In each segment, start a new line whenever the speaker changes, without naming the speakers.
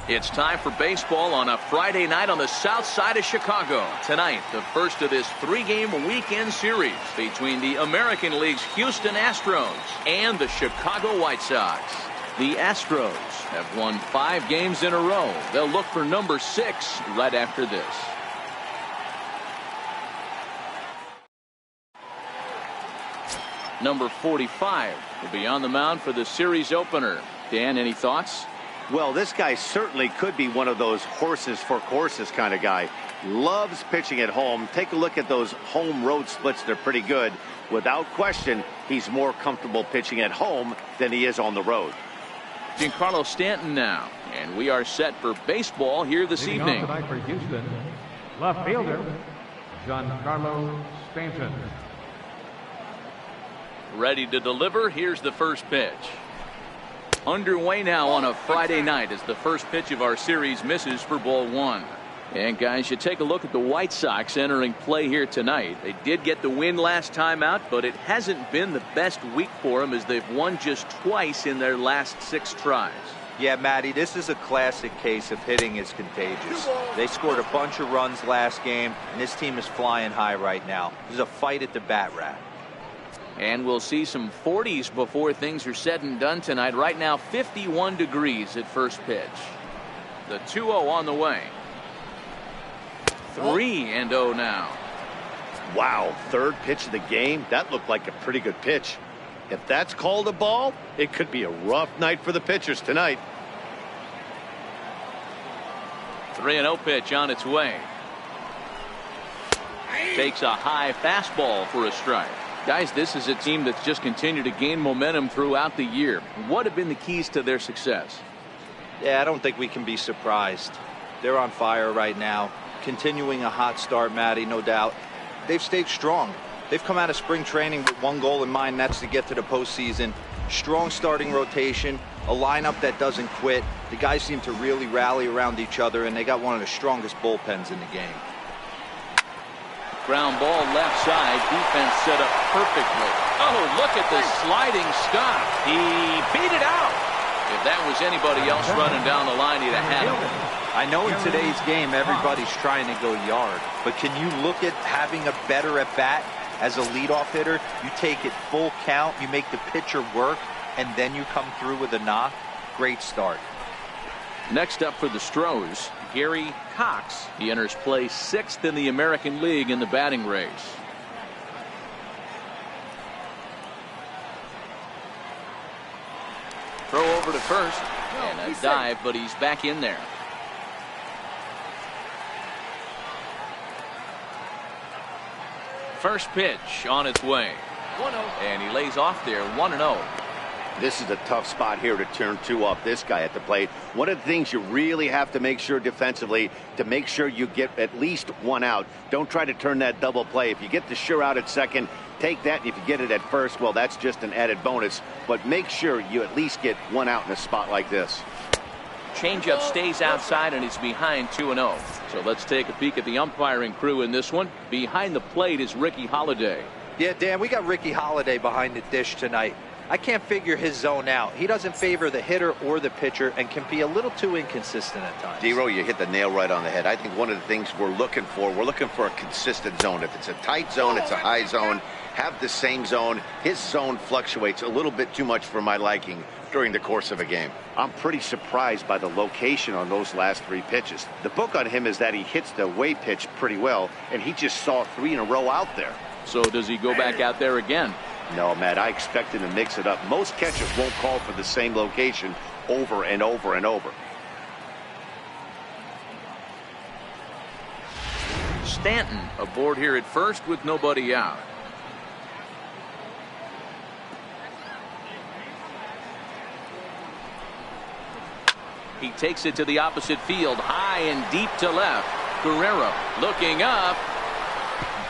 It's time for baseball on a Friday night on the south side of Chicago. Tonight, the first of this three-game weekend series between the American League's Houston Astros and the Chicago White Sox. The Astros have won 5 games in a row. They'll look for number 6 right after this. Number 45 will be on the mound for the series opener. Dan, any thoughts?
Well, this guy certainly could be one of those horses for courses kind of guy. Loves pitching at home. Take a look at those home road splits. They're pretty good. Without question, he's more comfortable pitching at home than he is on the road.
Giancarlo Stanton now, and we are set for baseball here this evening.
Tonight for Houston, left fielder Giancarlo Stanton.
Ready to deliver. Here's the first pitch. Underway now on a Friday night as the first pitch of our series misses for ball 1. And guys, you take a look at the White Sox entering play here tonight. They did get the win last time out, but it hasn't been the best week for them as they've won just twice in their last 6 tries.
Yeah, Matty, this is a classic case of hitting is contagious. They scored a bunch of runs last game, and this team is flying high right now. There's a fight at the bat rack.
And we'll see some 40s before things are said and done tonight. Right now, 51 degrees at first pitch. The 2-0 on the way. 3-0 now.
Wow, third pitch of the game. That looked like a pretty good pitch. If that's called a ball, it could be a rough night for the pitchers tonight.
3-0 pitch on its way. Takes a high fastball for a strike. Guys, this is a team that's just continued to gain momentum throughout the year. What have been the keys to their success?
Yeah, I don't think we can be surprised. They're on fire right now. Continuing a hot start, Matty, no doubt. They've stayed strong. They've come out of spring training with one goal in mind, and that's to get to the postseason. Strong starting rotation, a lineup that doesn't quit. The guys seem to really rally around each other, and they got one of the strongest bullpens in the game.
Ground ball left side. Defense set up perfectly. Oh, look at the sliding stop. He beat it out. If that was anybody else running down the line, he'd have had him.
I know in today's game everybody's trying to go yard, but can you look at having a better at bat as a leadoff hitter? You take it full count, you make the pitcher work, and then you come through with a knock. Great start.
Next up for the Astros, Gary Cox. He enters play 6th in the American League in the batting race. Throw over to first and a dive, but he's back in there. First pitch on its way. 1-0. And he lays off there. 1-0.
This is a tough spot here to turn 2 off this guy at the plate. One of the things you really have to make sure defensively to make sure you get at least 1 out. Don't try to turn that double play. If you get the sure out at second, take that. And if you get it at first, well, that's just an added bonus. But make sure you at least get 1 out in a spot like this.
Changeup stays outside and he's behind 2-0. So let's take a peek at the umpiring crew in this one. Behind the plate is Ricky Holiday.
Yeah, Dan, we got Ricky Holiday behind the dish tonight. I can't figure his zone out. He doesn't favor the hitter or the pitcher and can be a little too inconsistent at times.
Dero, you hit the nail right on the head. I think one of the things we're looking for a consistent zone. If it's a tight zone, it's a high zone. Have the same zone. His zone fluctuates a little bit too much for my liking during the course of a game. I'm pretty surprised by the location on those last 3 pitches. The book on him is that he hits the away pitch pretty well, and he just saw 3 in a row out there.
So does he go back out there again?
No, Matt, I expect him to mix it up. Most catchers won't call for the same location over and over and over.
Stanton aboard here at first with nobody out. He takes it to the opposite field, high and deep to left. Guerrero looking up.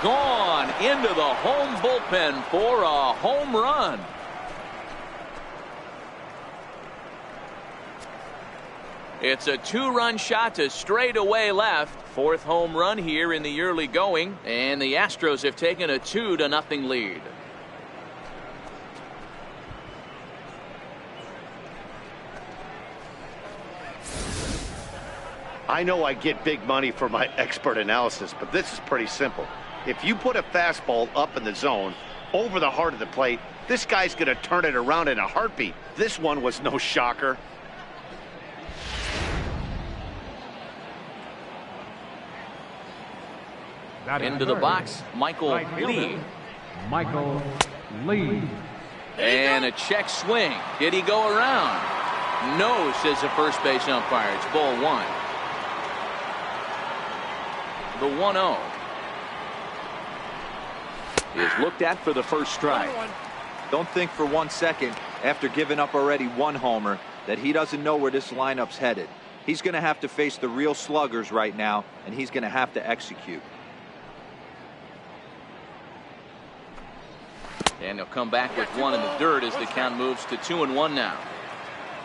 Gone into the home bullpen for a home run. It's a 2-run shot to straightaway left. 4th home run here in the early going, and the Astros have taken a 2-0 lead.
I know I get big money for my expert analysis, but this is pretty simple. If you put a fastball up in the zone, over the heart of the plate, this guy's going to turn it around in a heartbeat. This one was no shocker.
Into the box, Michael Lee.
Michael Lee.
And a check swing. Did he go around? No, says the first base umpire. It's ball one. The 1-0 is looked at for the first strike.
Don't think for 1 second, after giving up already one homer, that he doesn't know where this lineup's headed. He's going to have to face the real sluggers right now, and he's going to have to execute.
And he'll come back with one in the dirt as the count moves to 2-1 now.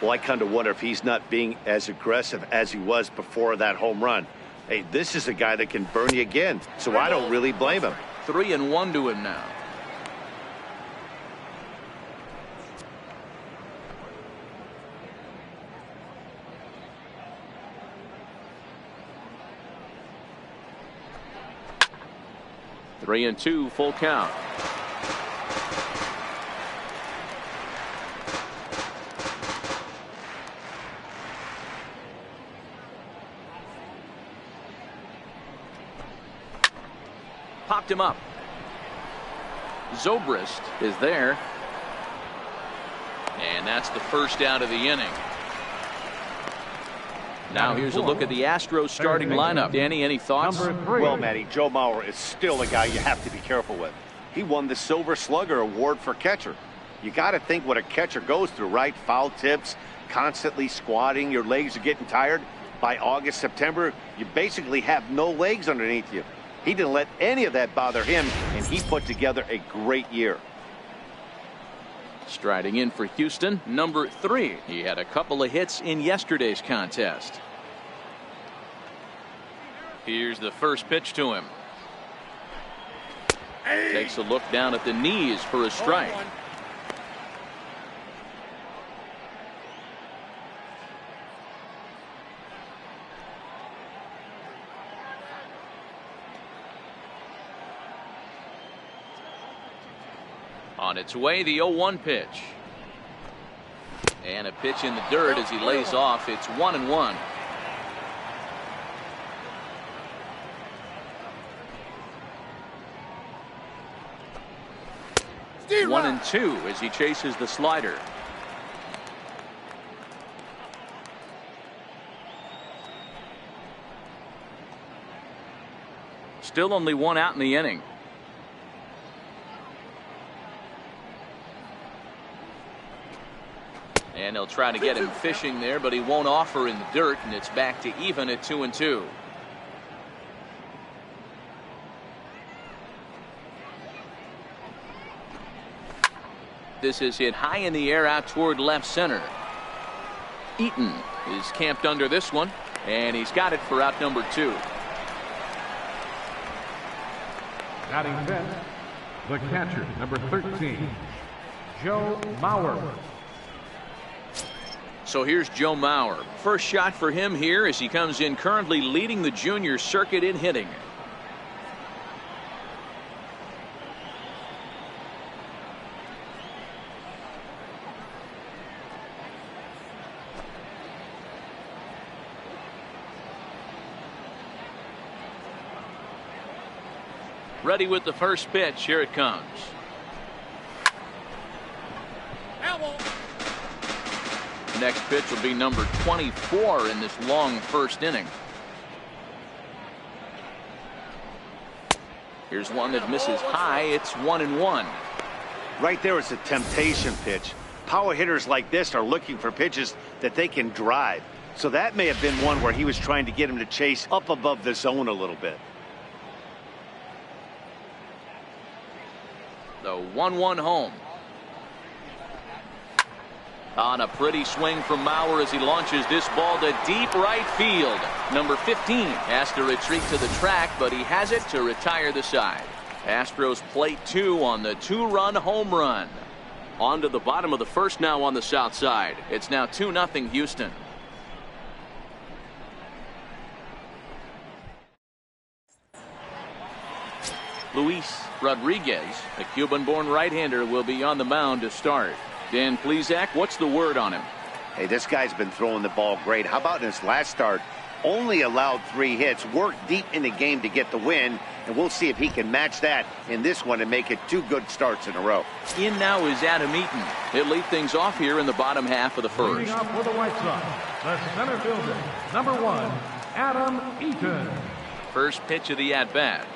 Well, I kind of wonder if he's not being as aggressive as he was before that home run. Hey, this is a guy that can burn you again, so I don't really blame him.
3-1 to him now. Three and two, full count. Popped him up. Zobrist is there. And that's the first out of the inning. Now here's a look at the Astros starting lineup. Danny, any thoughts?
Well, Matty, Joe Mauer is still a guy you have to be careful with. He won the Silver Slugger Award for catcher. You got to think what a catcher goes through, right? Foul tips, constantly squatting, your legs are getting tired. By August, September, you basically have no legs underneath you. He didn't let any of that bother him, and he put together a great year.
Striding in for Houston, number 3. He had a couple of hits in yesterday's contest. Here's the first pitch to him. Takes a look down at the knees for a strike. On its way, the 0-1 pitch. And a pitch in the dirt as he lays off. It's 1-1. Steve 1-2 as he chases the slider. Still only one out in the inning. And they'll try to get him fishing there, but he won't offer in the dirt, and it's back to even at 2-2. This is hit high in the air out toward left center. Eaton is camped under this one, and he's got it for out number 2.
Batting fifth, the catcher, number 13, Joe Mauer.
So here's Joe Mauer. First shot for him here as he comes in currently leading the junior circuit in hitting. Ready with the first pitch. Here it comes. Next pitch will be number 24 in this long first inning. Here's one that misses high. It's 1-1.
Right there is a temptation pitch. Power hitters like this are looking for pitches that they can drive. So that may have been one where he was trying to get him to chase up above the zone a little bit.
The 1-1 home. On a pretty swing from Mauer as he launches this ball to deep right field. Number 15 has to retreat to the track, but he has it to retire the side. Astros plate 2 on the 2-run home run. On to the bottom of the first now on the south side. It's now 2-0 Houston. Luis Rodriguez, the Cuban-born right-hander, will be on the mound to start. Dan Plesac, what's the word on him?
Hey, this guy's been throwing the ball great. How about in his last start? Only allowed 3 hits, worked deep in the game to get the win, and we'll see if he can match that in this one and make it 2 good starts in a row.
In now is Adam Eaton. He'll lead things off here in the bottom half of the first.
Leading off for the White Sox, the center fielder, number 1, Adam Eaton.
First pitch of the at-bat.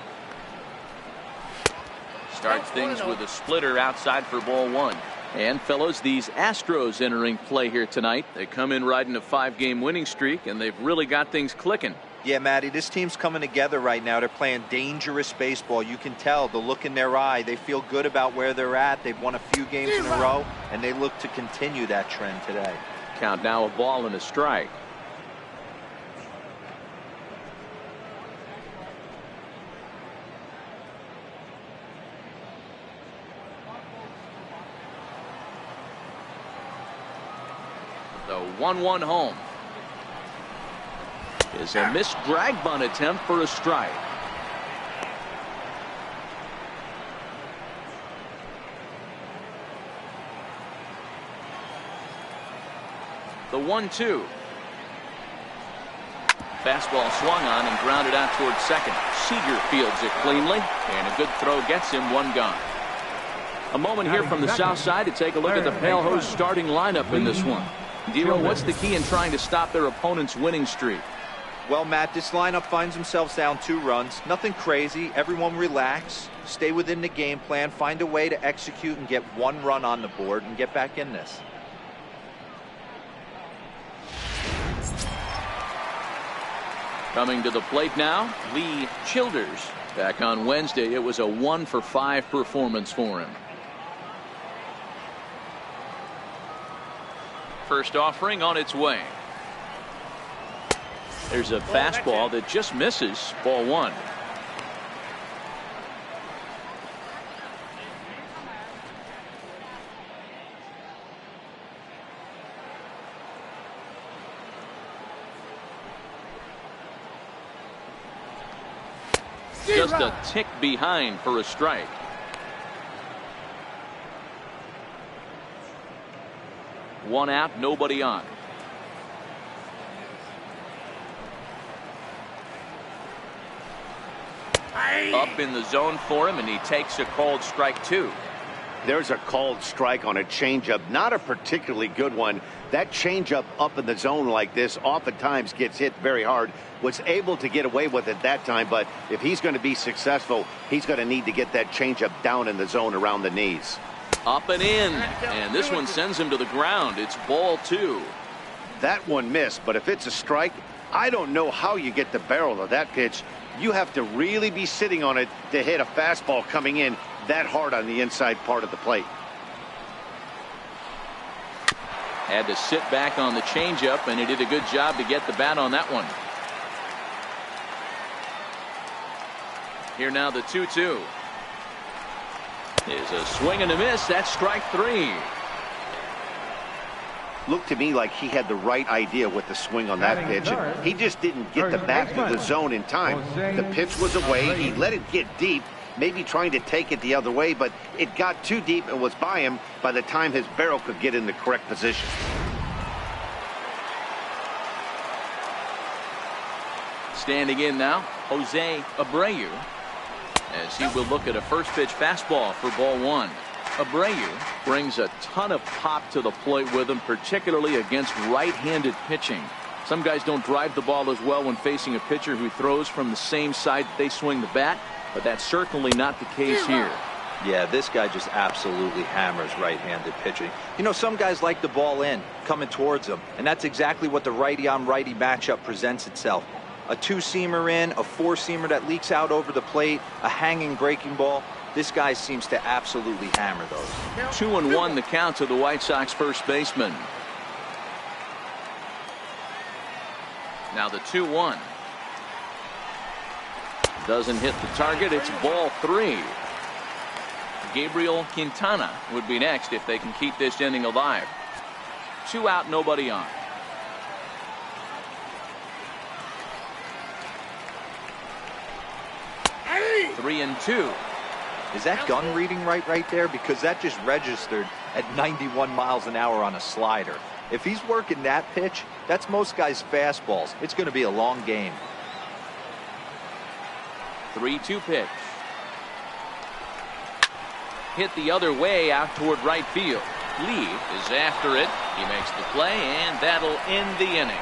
Starts things with a splitter outside for ball 1. And fellas, these Astros entering play here tonight. They come in riding a 5-game winning streak, and they've really got things clicking.
Yeah, Matty, this team's coming together right now. They're playing dangerous baseball. You can tell the look in their eye. They feel good about where they're at. They've won a few games in a row, and they look to continue that trend today.
Count now, a ball and a strike. The 1-1 home is a missed drag bunt attempt for a strike. The 1-2. Fastball swung on and grounded out towards second. Seager fields it cleanly, and a good throw gets him 1 gone. A moment here from the south side to take a look at the Pale Hose starting lineup in this one. Dero, what's the key in trying to stop their opponent's winning streak?
Well, Matt, this lineup finds themselves down 2 runs. Nothing crazy. Everyone relax. Stay within the game plan. Find a way to execute and get 1 run on the board and get back in this.
Coming to the plate now, Lee Childers. Back on Wednesday, it was a 1-for-5 performance for him. First offering on its way. There's a fastball that just misses. Ball 1. Just a tick behind for a strike. One out, nobody on. Up in the zone for him, and he takes a called strike 2.
There's a called strike on a changeup, not a particularly good one. That changeup up in the zone like this oftentimes gets hit very hard. Was able to get away with it that time, but if he's going to be successful, he's going to need to get that changeup down in the zone around the knees.
Up and in, and this one sends him to the ground. It's ball 2.
That one missed, but if it's a strike, I don't know how you get the barrel of that pitch. You have to really be sitting on it to hit a fastball coming in that hard on the inside part of the plate.
Had to sit back on the changeup, and he did a good job to get the bat on that one. Here now the 2-2. Is a swing and a miss. That's strike 3.
Looked to me like he had the right idea with the swing on that pitch. And he just didn't get the bat through the zone in time. The pitch was away. He let it get deep, maybe trying to take it the other way, but it got too deep and was by him by the time his barrel could get in the correct position.
Standing in now, Jose Abreu, as he will look at a first pitch fastball for ball 1. Abreu brings a ton of pop to the plate with him, particularly against right-handed pitching. Some guys don't drive the ball as well when facing a pitcher who throws from the same side that they swing the bat, but that's certainly not the case here.
Yeah, this guy just absolutely hammers right-handed pitching. You know, some guys like the ball in, coming towards them, and that's exactly what the righty-on-righty matchup presents itself. A 2-seamer in, a 4-seamer that leaks out over the plate, a hanging breaking ball. This guy seems to absolutely hammer those.
2-1 the count to the White Sox first baseman. Now the 2-1. Doesn't hit the target. It's ball 3. Gabriel Quintana would be next if they can keep this inning alive. 2 out, nobody on. 3-2.
Is that gun reading right there? Because that just registered at 91 miles an hour on a slider. If he's working that pitch, that's most guys' fastballs. It's going to be a long game.
3-2 pitch. Hit the other way out toward right field. Lee is after it. He makes the play, and that'll end the inning.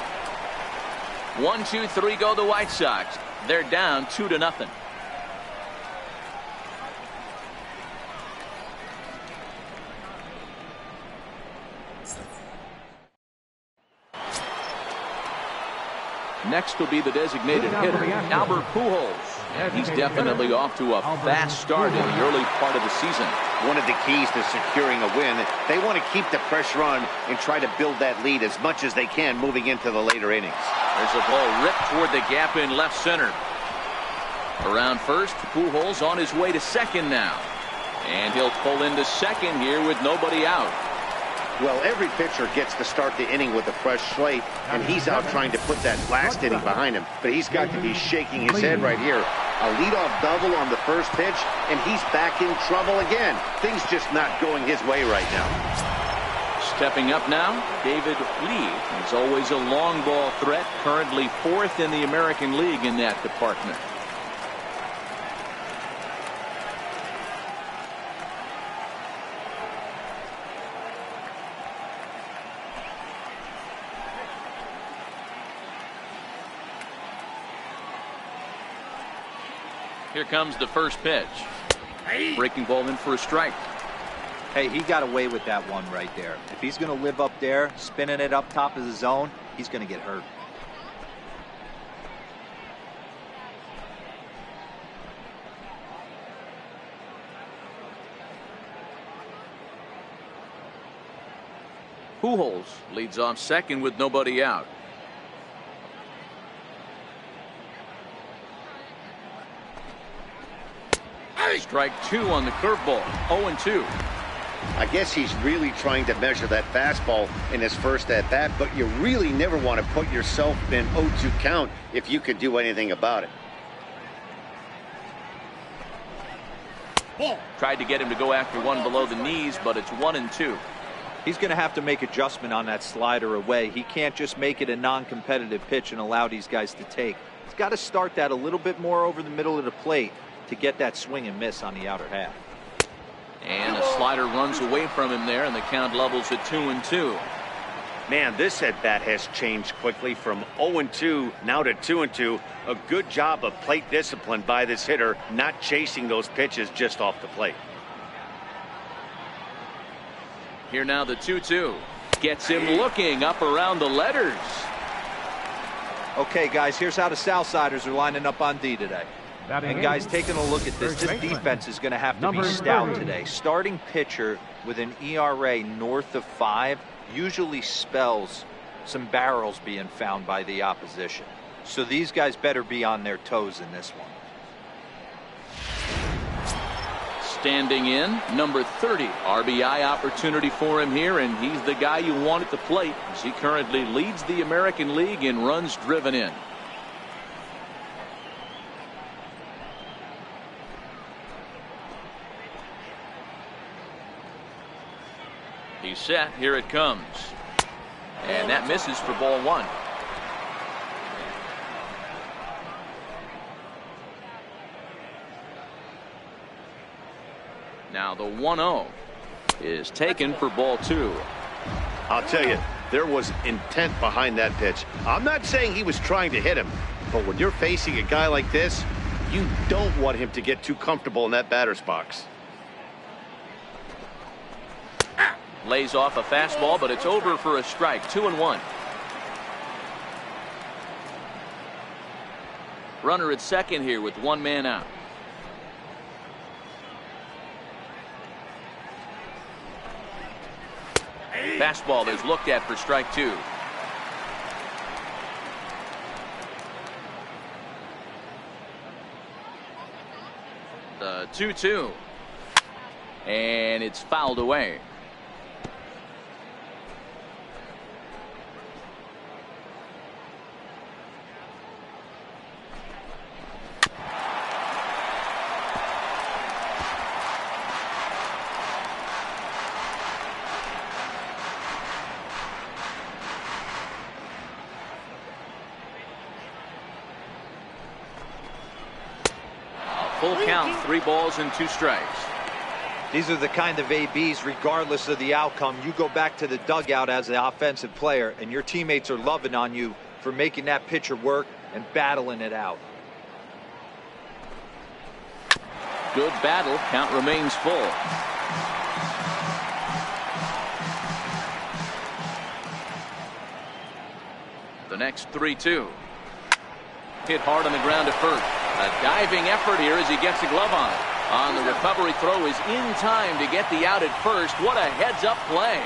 1-2-3 go the White Sox. They're down 2-0. Next will be the designated hitter, Albert Pujols. He's definitely off to a fast start in the early part of the season.
One of the keys to securing a win, they want to keep the pressure on and try to build that lead as much as they can moving into the later innings.
There's a ball ripped toward the gap in left center. Around first, Pujols on his way to second now. And he'll pull into second here with nobody out.
Well, every pitcher gets to start the inning with a fresh slate, and he's out trying to put that last inning behind him. But he's got to be shaking his head right here. A leadoff double on the first pitch, and he's back in trouble again. Things just not going his way right now.
Stepping up now, David Lee. He's always a long ball threat, currently 4th in the American League in that department. Here comes the first pitch. Breaking ball in for a strike.
Hey, he got away with that one right there. If he's going to live up there, spinning it up top of the zone, he's going to get hurt.
Pujols leads off second with nobody out. Strike 2 on the curveball. 0-2.
I guess he's really trying to measure that fastball in his first at-bat, but you really never want to put yourself in 0-2 count if you could do anything about it.
Tried to get him to go after one below the knees, but it's 1-2.
He's going to have to make adjustment on that slider away. He can't just make it a non-competitive pitch and allow these guys to take. He's got to start that a little bit more over the middle of the plate to get that swing and miss on the outer half.
And a slider runs away from him there, and the count levels at 2-2.
Man, this at-bat has changed quickly from 0-2 now to 2-2. A good job of plate discipline by this hitter, not chasing those pitches just off the plate.
Here now the 2-2. Gets him looking up around the letters.
Okay, guys, here's how the Southsiders are lining up on D today. And guys, taking a look at this defense is going to have to be stout today. Starting pitcher with an ERA north of 5 usually spells some barrels being found by the opposition. So these guys better be on their toes in this one.
Standing in, number 30. RBI opportunity for him here, and he's the guy you want at the plate as he currently leads the American League in runs driven in. He's set. Here it comes. And that misses for ball 1. Now the 1-0 is taken for ball 2.
I'll tell you, there was intent behind that pitch. I'm not saying he was trying to hit him, but when you're facing a guy like this, you don't want him to get too comfortable in that batter's box.
Lays off a fastball, but it's over for a strike. 2-1. Runner at second here with one man out. Fastball is looked at for strike 2. The 2-2. And it's fouled away. full count, 3 balls and 2 strikes.
These are the kind of ABs, regardless of the outcome, you go back to the dugout as the offensive player, and your teammates are loving on you for making that pitcher work and battling it out.
Good battle. Count remains full. The next 3-2. Hit hard on the ground to first. A diving effort here as he gets a glove on it. On the recovery throw is in time to get the out at first. What a heads-up play.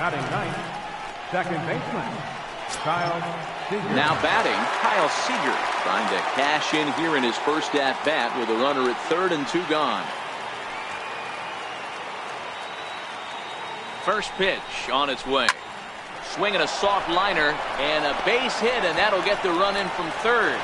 Batting ninth, second baseman, Kyle Seager.
Now batting, Kyle Seager, trying to cash in here in his first at-bat with a runner at third and 2 gone. First pitch on its way. Swinging a soft liner and a base hit, and that'll get the run in from third.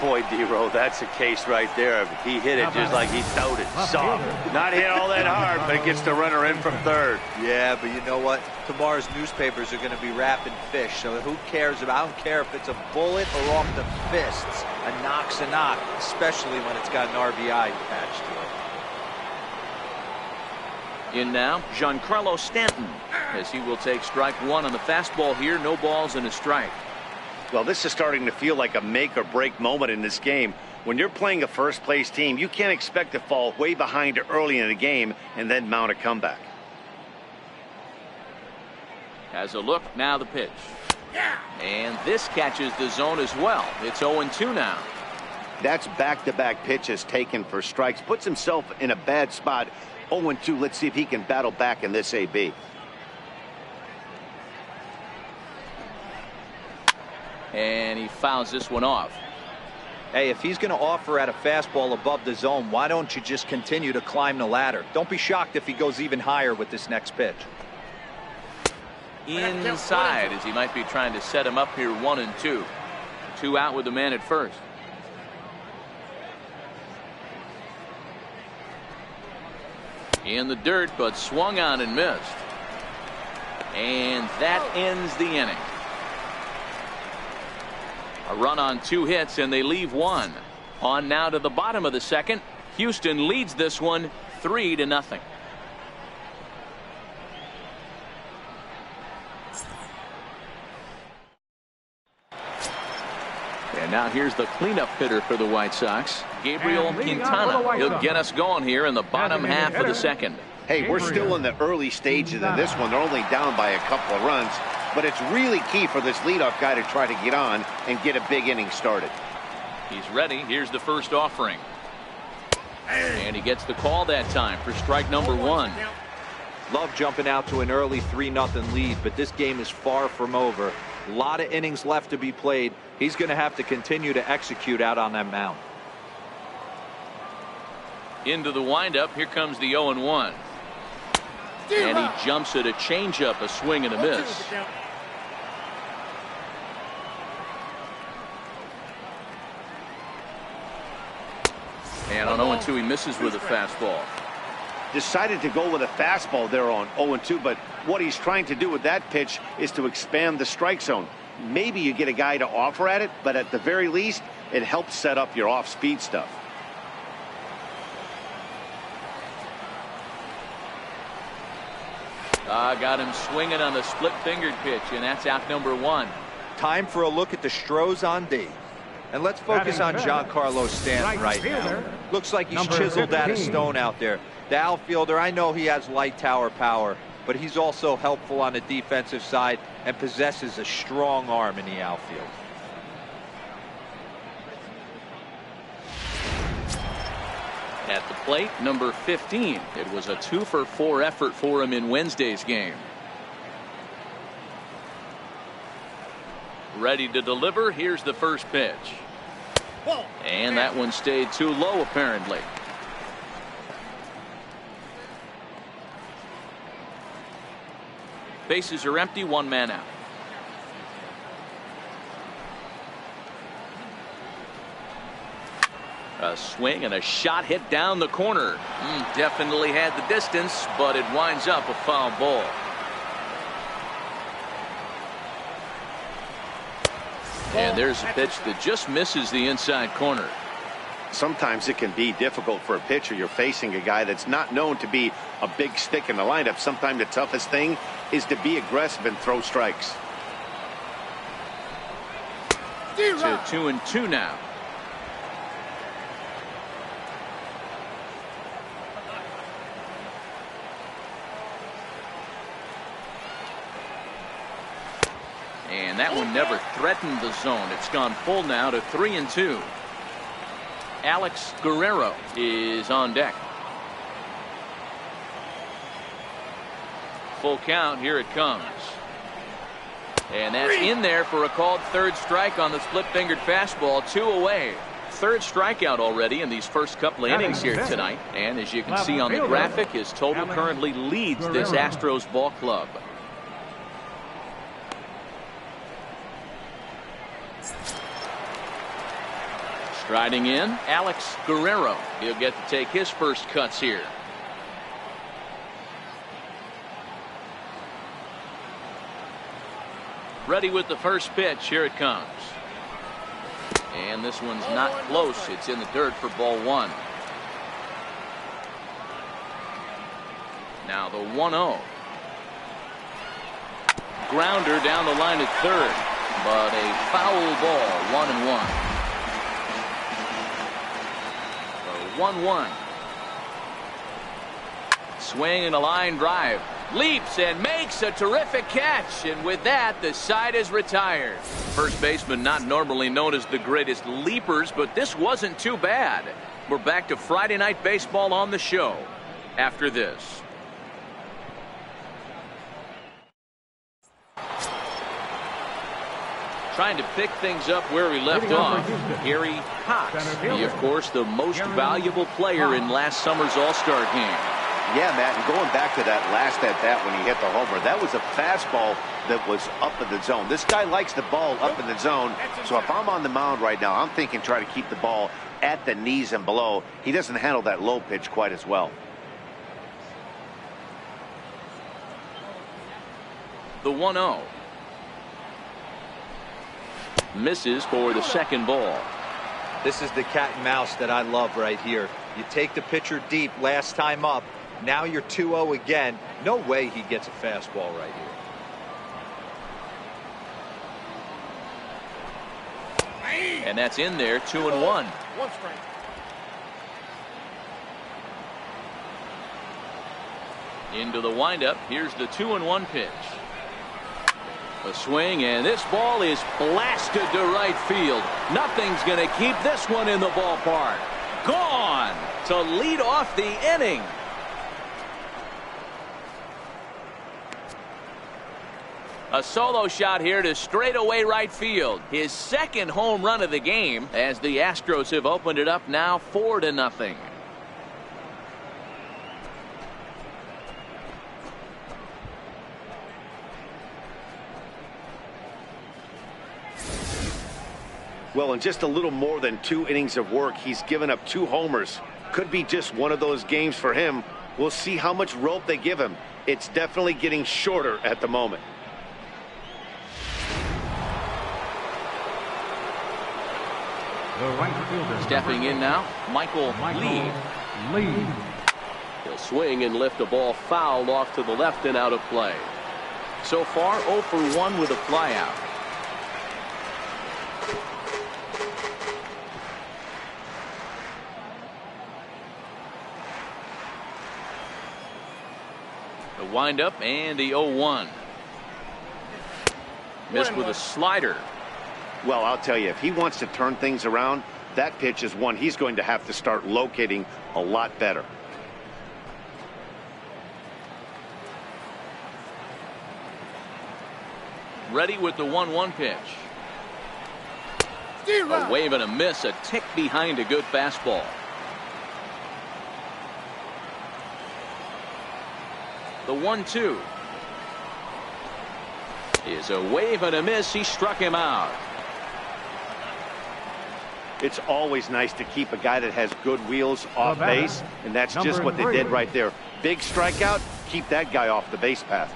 Boy, D-Row, that's a case right there. He hit it just like he throwed it. Soft. Not hit all that hard, but it gets the runner in from third.
Yeah, but you know what? Tomorrow's newspapers are going to be wrapping fish, so who cares about? I don't care if it's a bullet or off the fists. A knock's a knock, especially when it's got an RBI attached to it.
In now, Giancarlo Stanton, as he will take strike 1 on the fastball here. No balls and a strike.
Well, this is starting to feel like a make or break moment in this game. When you're playing a first place team, you can't expect to fall way behind early in the game and then mount a comeback.
Has a look, now the pitch. And this catches the zone as well. It's 0-2 now.
That's back-to-back pitches taken for strikes. Puts himself in a bad spot. 0-2. Let's see if he can battle back in this AB.
And he fouls this one off.
Hey, if he's going to offer at a fastball above the zone, why don't you just continue to climb the ladder? Don't be shocked if he goes even higher with this next pitch.
Inside, as he might be trying to set him up here. 1-2. 2 out with the man at first. In the dirt, but swung on and missed. And that ends the inning. A run on 2 hits, and they leave 1. On now to the bottom of the second. Houston leads this one 3-0. And now here's the cleanup hitter for the White Sox, Gabriel Quintana. He'll get us going here in the bottom half of the second.
Hey, we're still in the early stages of this one. They're only down by a couple of runs, but it's really key for this leadoff guy to try to get on and get a big inning started.
He's ready. Here's the first offering. And he gets the call that time for strike number 1.
Love jumping out to an early 3-0 lead, but this game is far from over. A lot of innings left to be played. He's going to have to continue to execute out on that mound.
Into the windup. Here comes the 0-1. And he jumps at a changeup, a swing and a miss. And on 0-2, he misses with a fastball.
Decided to go with a fastball there on 0-2, but what he's trying to do with that pitch is to expand the strike zone. Maybe you get a guy to offer at it, but at the very least, it helps set up your off-speed stuff.
Got him swinging on the split-fingered pitch, and that's out number 1.
Time for a look at the Astros on D. And let's focus on Giancarlo Stanton right now. Looks like he's chiseled out a stone out there. The outfielder, I know he has light tower power, but he's also helpful on the defensive side and possesses a strong arm in the outfield.
At the plate, number 15. It was a 2-for-4 effort for him in Wednesday's game. Ready to deliver. Here's the first pitch. And that one stayed too low, apparently. Bases are empty, 1 man out. A swing and a shot hit down the corner. Definitely had the distance, but it winds up a foul ball. And there's a pitch that just misses the inside corner.
Sometimes it can be difficult for a pitcher. You're facing a guy that's not known to be a big stick in the lineup. Sometimes the toughest thing is to be aggressive and throw strikes.
To 2-2 now. And that one never threatened the zone. It's gone full now to 3-2. Alex Guerrero is on deck. Full count. Here it comes. And that's in there for a called third strike on the split-fingered fastball. 2 away. Third strikeout already in these first couple of innings here tonight. And as you can see on the graphic, his total currently leads this Astros ball club. Striding in, Alex Guerrero. He'll get to take his first cuts here. Ready with the first pitch. Here it comes. And this one's not close. It's in the dirt for ball 1. Now the 1-0. Grounder down the line at third. But a foul ball. 1-1. 1-1. Swing and a line drive. Leaps and makes a terrific catch. And with that, the side is retired. First baseman not normally known as the greatest leapers, but this wasn't too bad. We're back to Friday Night Baseball on the show after this. Trying to pick things up where we left off. Gary Cox, he, of course, the most valuable player in last summer's All-Star game.
Yeah, Matt, and going back to that last at-bat when he hit the homer, that was a fastball that was up in the zone. This guy likes the ball up in the zone, so if I'm on the mound right now, I'm thinking try to keep the ball at the knees and below. He doesn't handle that low pitch quite as well.
The 1-0. Misses for the second ball.
This is the cat and mouse that I love right here. You take the pitcher deep last time up. Now you're 2-0 again. No way he gets a fastball right
here. And that's in there. 2-1. Into the windup. Here's the 2-1 pitch. A swing, and this ball is blasted to right field. Nothing's going to keep this one in the ballpark. Gone to lead off the inning. A solo shot here to straightaway right field. His second home run of the game as the Astros have opened it up now 4-0.
Well, in just a little more than 2 innings of work, he's given up 2 homers. Could be just one of those games for him. We'll see how much rope they give him. It's definitely getting shorter at the moment.
Stepping in now, Michael Lee. He'll swing and lift a ball fouled off to the left and out of play. So far, 0 for 1 with a flyout. The windup and the 0-1. Missed with a slider.
Well, I'll tell you, if he wants to turn things around, that pitch is one he's going to have to start locating a lot better.
Ready with the 1-1 pitch. A wave and a miss, a tick behind a good fastball. The 1-2 is a wave and a miss. He struck him out.
It's always nice to keep a guy that has good wheels off base, and that's just what they did right there. Big strikeout, keep that guy off the base path.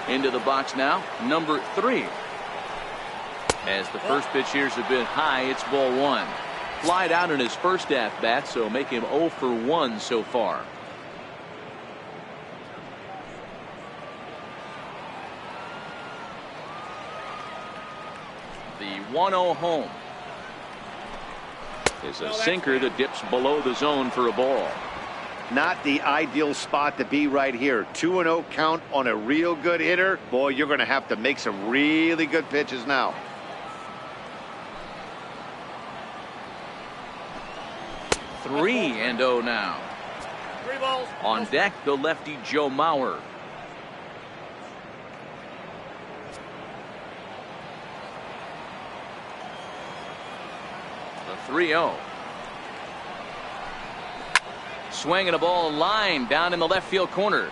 Into the box now, number 3. As the first pitch here is a bit high, it's ball 1. Flied out in his first at bat, so make him 0 for 1 so far. The 1-0 home is a sinker that dips below the zone for a ball.
Not the ideal spot to be right here. 2-0 count on a real good hitter. Boy, you're going to have to make some really good pitches now.
Three and 0 now.
3 balls.
On deck, the lefty Joe Mauer. The 3-0. Swinging a ball line down in the left field corner,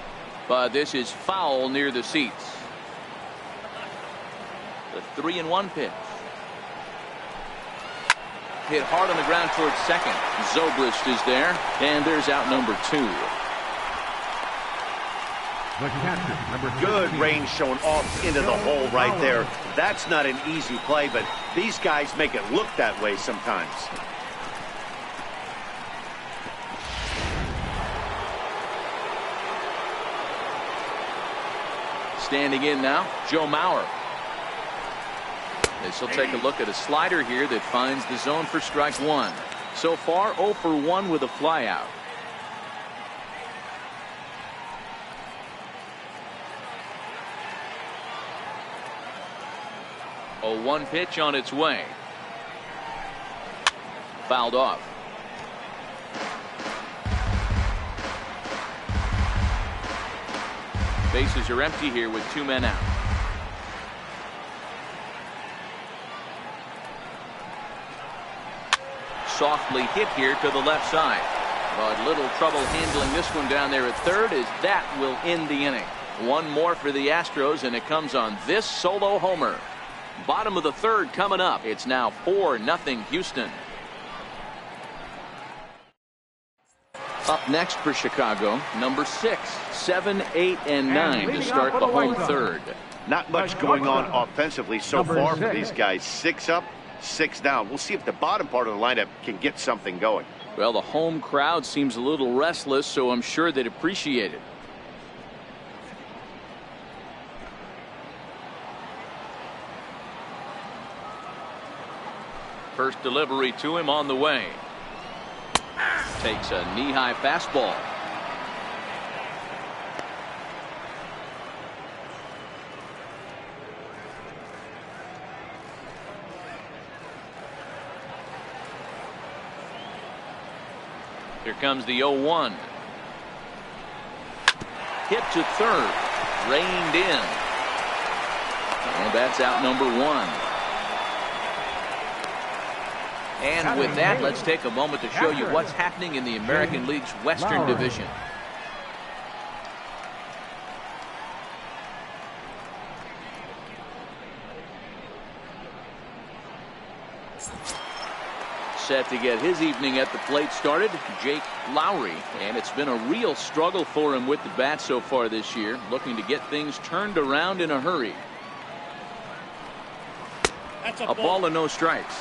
but this is foul near the seats. The 3-1 pitch. Hit hard on the ground towards second. Zobrist is there, and there's out number 2.
The catcher, number
Good
15.
range shown off into the hole right there. That's not an easy play, but these guys make it look that way sometimes.
Standing in now, Joe Mauer. This will take a look at a slider here that finds the zone for strike 1. So far 0 for 1 with a flyout. A 1 pitch on its way. Fouled off. Bases are empty here with 2 men out. Softly hit here to the left side, but little trouble handling this one down there at third, as that will end the inning. 1 more for the Astros, and it comes on this solo homer. Bottom of the 3rd coming up. It's now 4-0 Houston. Up next for Chicago, number 6, 7, 8, and 9 to start the home 3rd.
Not much going on offensively so far for these guys. 6 up, 6 down. We'll see if the bottom part of the lineup can get something going.
Well, the home crowd seems a little restless, so I'm sure they'd appreciate it. First delivery to him on the way. Takes a knee-high fastball. Here comes the 0-1. Hit to third. Reined in. And that's out number 1. And with that, let's take a moment to show you what's happening in the American League's Western Division. Set to get his evening at the plate started, Jake Lowry, and it's been a real struggle for him with the bat so far this year, looking to get things turned around in a hurry.
That's
A ball and no strikes.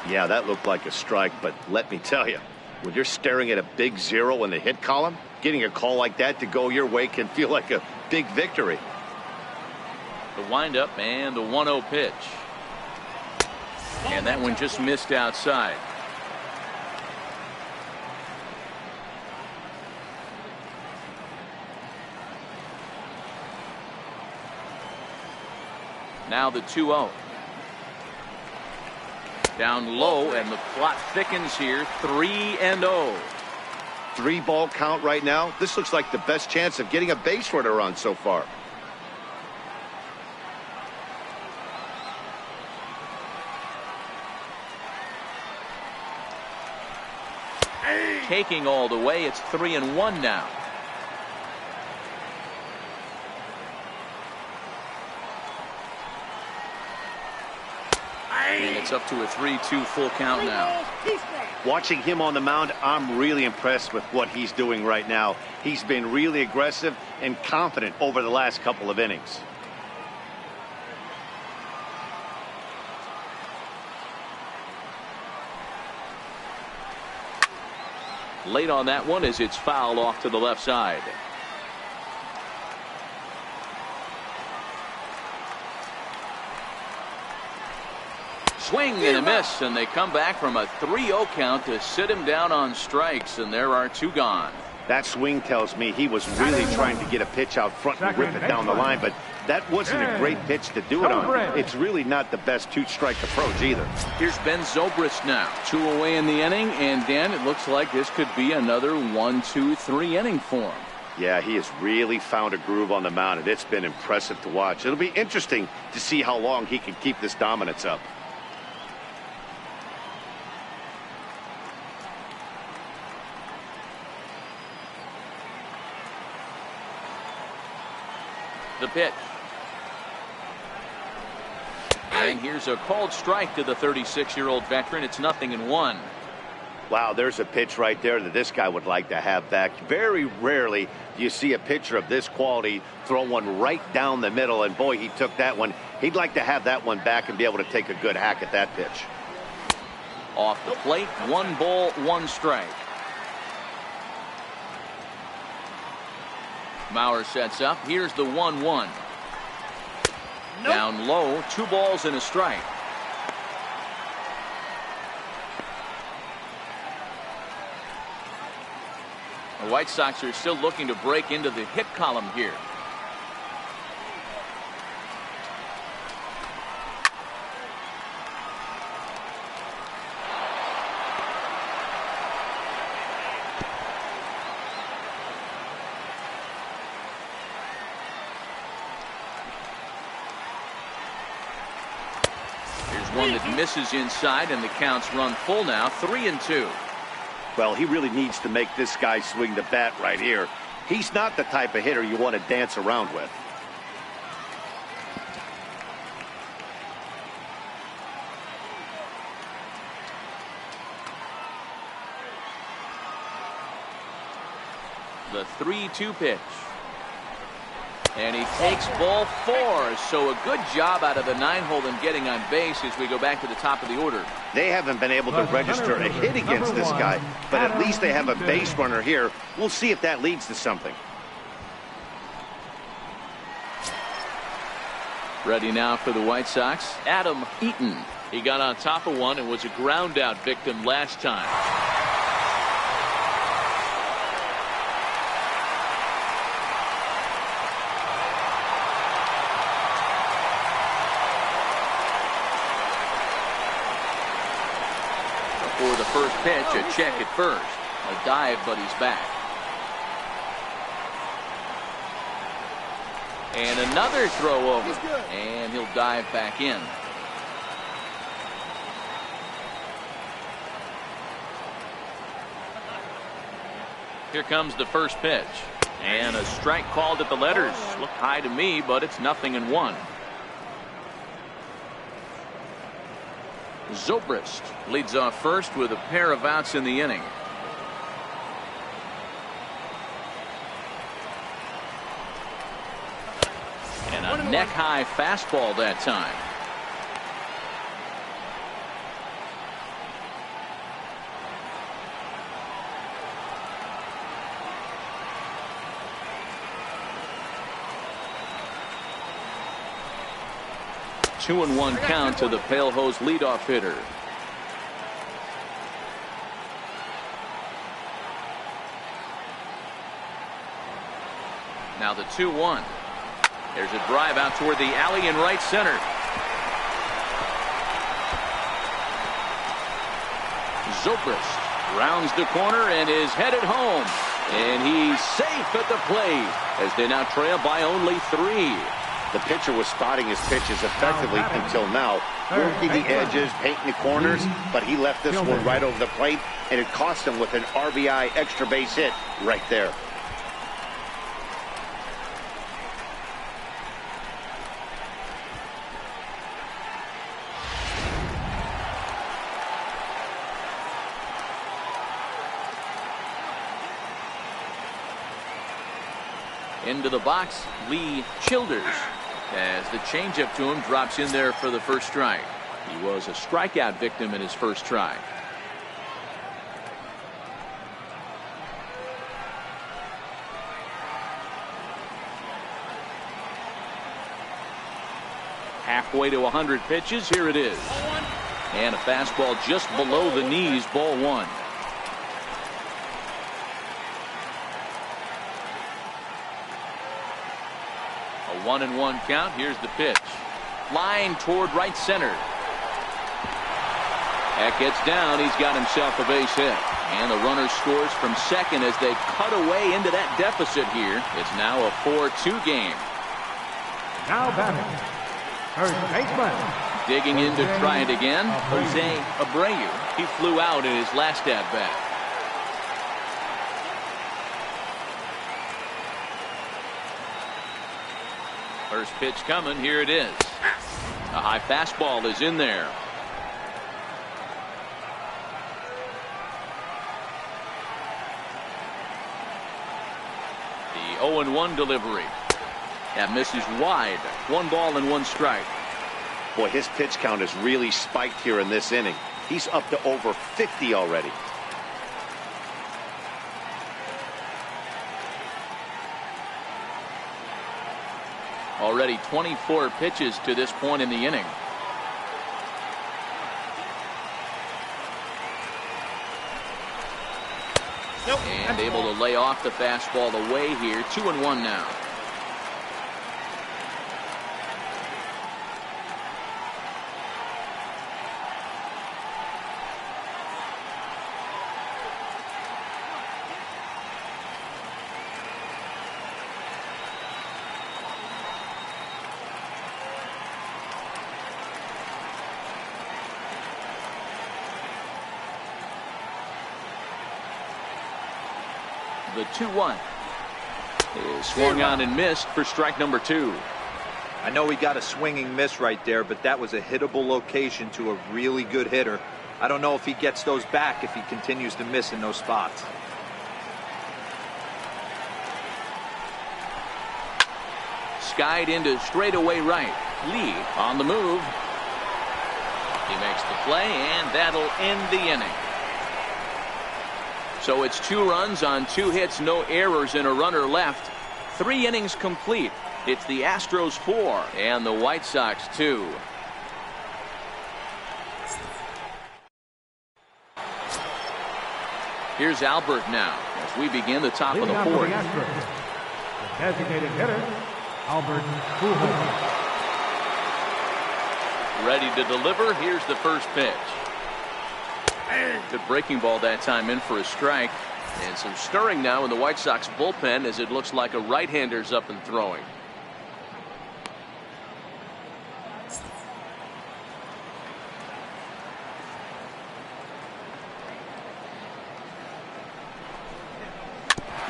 Yeah, that looked like a strike, but let me tell you, when you're staring at a big 0 in the hit column, getting a call like that to go your way can feel like a big victory.
The windup and the 1-0 pitch. And that one just missed outside. Now the 2-0. Down low, and the plot thickens here. 3-0.
3-ball count right now. This looks like the best chance of getting a base runner on so far.
Taking all the way. It's 3-1 now. And it's up to a 3-2 full count now.
Watching him on the mound, I'm really impressed with what he's doing right now. He's been really aggressive and confident over the last couple of innings.
Late on that one as it's fouled off to the left side. Swing and a miss, and they come back from a 3-0 count to sit him down on strikes, and there are 2 gone.
That swing tells me he was really trying to get a pitch out front and rip it down the line, but that wasn't a great pitch to do it on. It's really not the best 2-strike approach either.
Here's Ben Zobrist now. 2 away in the inning, and Dan, it looks like this could be another 1, 2, 3 inning for him.
Yeah, he has really found a groove on the mound, and it's been impressive to watch. It'll be interesting to see how long he can keep this dominance up.
The pitch. And here's a called strike to the 36-year-old veteran. It's 0-1.
Wow, there's a pitch right there that this guy would like to have back. Very rarely do you see a pitcher of this quality throw one right down the middle, and boy, he took that one. He'd like to have that one back and be able to take a good hack at that pitch.
Off the plate, 1 ball, 1 strike. Mauer sets up. Here's the 1-1. Nope. Down low, 2 balls and a strike. The White Sox are still looking to break into the hit column here. One that misses inside, and the count's run full now, 3-2.
Well, he really needs to make this guy swing the bat right here. He's not the type of hitter you want to dance around with.
The 3-2 pitch. And he takes ball 4. So a good job out of the 9-hole in getting on base as we go back to the top of the order.
They haven't been able to register a hit against this guy, but at least they have a base runner here. We'll see if that leads to something.
Ready now for the White Sox, Adam Eaton. He got on top of one and was a ground out victim last time. For the first pitch, a check at first. A dive, but he's back. And another throw over. And he'll dive back in. Here comes the first pitch. And a strike called at the letters. Looked high to me, but it's 0-1. Zobrist leads off first with a pair of outs in the inning. And a neck-high fastball that time. Two and 1 count to the Pale Hose leadoff hitter. Now the 2-1. There's a drive out toward the alley in right center. Zobrist rounds the corner and is headed home. And he's safe at the plate as they now trail by only 3.
The pitcher was spotting his pitches effectively until now, working the edges, painting the corners, but he left this one right over the plate, and it cost him with an RBI extra base hit right there.
Into the box, Lee Childers, as the changeup to him drops in there for the first strike. He was a strikeout victim in his first try. Halfway to 100 pitches. Here it is. And a fastball just below the knees. Ball one. A 1-1 count. Here's the pitch. Line toward right center. That gets down. He's got himself a base hit. And the runner scores from second as they cut away into that deficit here. It's now a 4-2 game.
Now batting, first baseman.
Digging in to try it again, Jose Abreu. He flew out in his last at-bat. First pitch coming. Here it is. A high fastball is in there. The 0-1 delivery. That misses wide. 1 ball and 1 strike.
Boy, his pitch count has really spiked here in this inning. He's up to over 50 already.
Already 24 pitches to this point in the inning. And able to lay off the fastball away here. 2-1 now. The 2-1 is swung on and missed for strike number 2.
I know he got a swinging miss right there, but that was a hittable location to a really good hitter. I don't know if he gets those back if he continues to miss in those spots.
Skied into straightaway right. Lee on the move. He makes the play, and that'll end the inning. So it's 2 runs on 2 hits, no errors, and a runner left. 3 innings complete. It's the Astros 4 and the White Sox 2. Here's Albert now as we begin the top of the 4th.
The designated hitter, Albert Pujols.
Ready to deliver. Here's the first pitch. Good breaking ball that time, in for a strike. And some stirring now in the White Sox bullpen as it looks like a right-hander's up and throwing.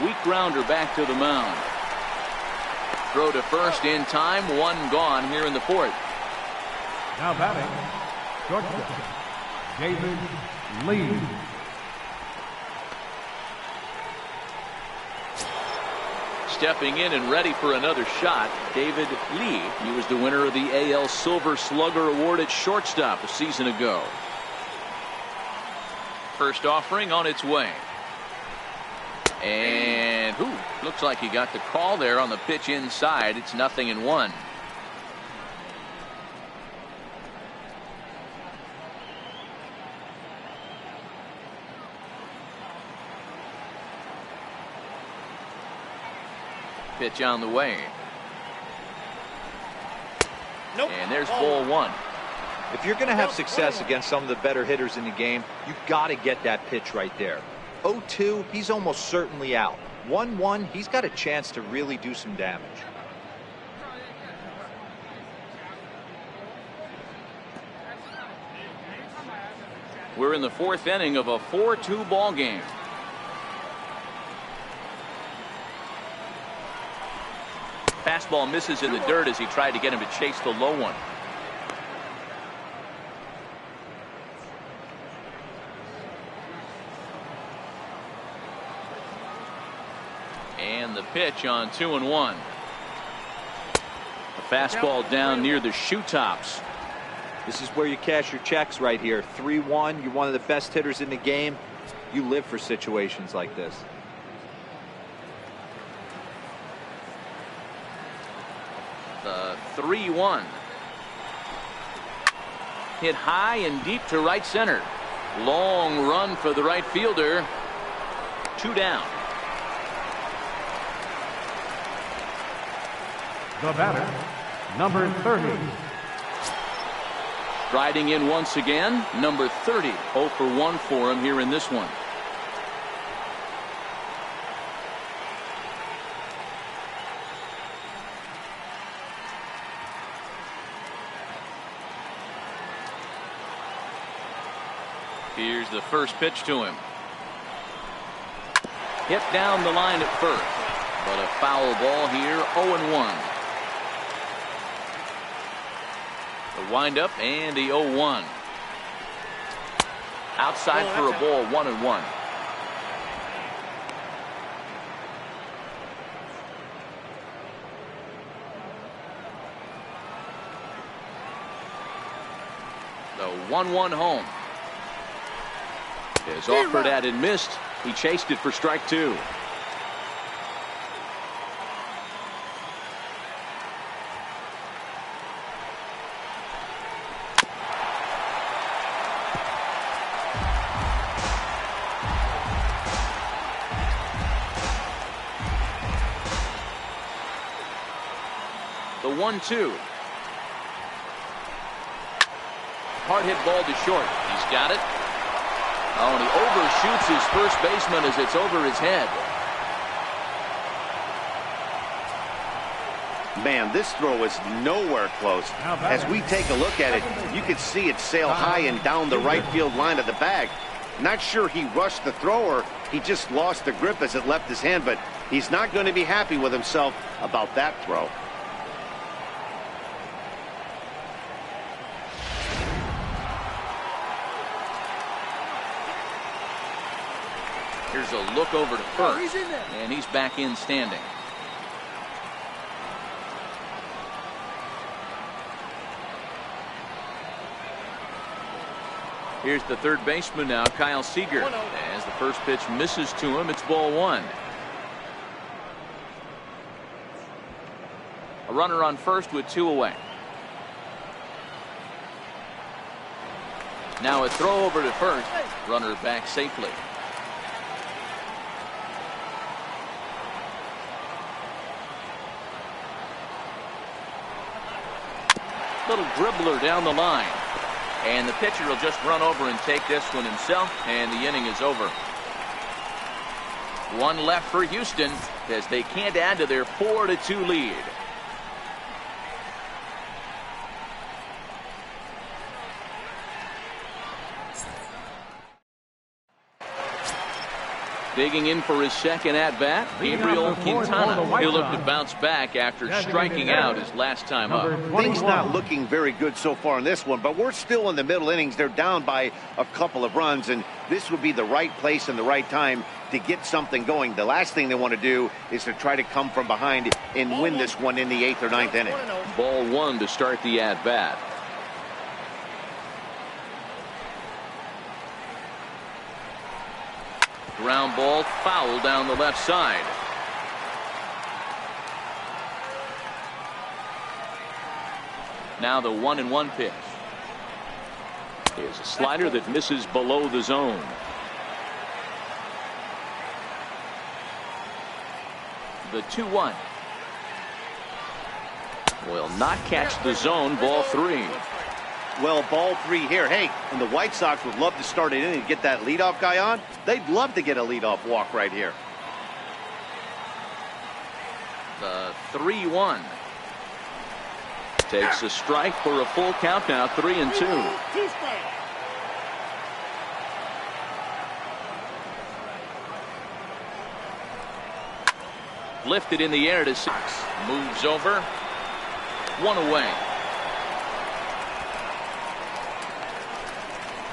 Weak grounder back to the mound. Throw to first in time. 1 gone here in the 4th.
Now batting, shortstop, David Lee.
Stepping in and ready for another shot, David Lee. He was the winner of the AL Silver Slugger Award at shortstop a season ago. First offering on its way. And looks like he got the call there on the pitch inside. It's 0-1. Pitch on the way.
Nope.
And there's ball 1.
If you're going to have success against some of the better hitters in the game, you've got to get that pitch right there. 0-2, he's almost certainly out. 1-1, he's got a chance to really do some damage.
We're in the 4th inning of a 4-2 ball game. Fastball misses in the dirt as he tried to get him to chase the low one. And And the pitch on 2-1. A fastball down near the shoe tops.
This is where you cash your checks right here. 3-1. You're one of the best hitters in the game. You live for situations like this.
The 3-1. Hit high and deep to right center. Long run for the right fielder. 2 down.
The batter, number 30.
Striding in once again, number 30. 0 for 1 for him here in this one. Here's the first pitch to him. Hit down the line at first, but a foul ball here. 0-1. The windup and the 0-1. Outside for a ball. 1-1. The 1-1 home is offered at and missed. He chased it for strike 2. The 1-2. Hard hit ball to short. He's got it. Oh, and he overshoots his first baseman as it's over his head.
Man, this throw is nowhere close. As we take a look at it, you can see it sail high and down the right field line of the bag. Not sure he rushed the throw or he just lost the grip as it left his hand, but he's not going to be happy with himself about that throw.
Here's a look over to first, and he's back in standing. Here's the third baseman now, Kyle Seager. As the first pitch misses to him, it's ball 1. A runner on first with 2 away. Now a throw over to first. Runner back safely. Little dribbler down the line. And the pitcher will just run over and take this one himself, and the inning is over. 1 left for Houston as they can't add to their 4-2 lead. Digging in for his second at-bat, Gabriel Quintana. He'll look to bounce back after striking out his last time up.
Things not looking very good so far in this one, but we're still in the middle innings. They're down by a couple of runs, and this would be the right place and the right time to get something going. The last thing they want to do is to try to come from behind and win this one in the 8th or 9th inning.
Ball 1 to start the at-bat. Ground ball foul down the left side. Now the 1-1 pitch is a slider that misses below the zone. The 2-1 will not catch the zone. Ball 3.
Well, ball 3 here. Hey, and the White Sox would love to start an inning and get that leadoff guy on. They'd love to get a leadoff walk right here.
The 3-1 takes a strike for a full count now. 3-2.
2 strikes.
Lifted in the air to 6. Moves over. 1 away.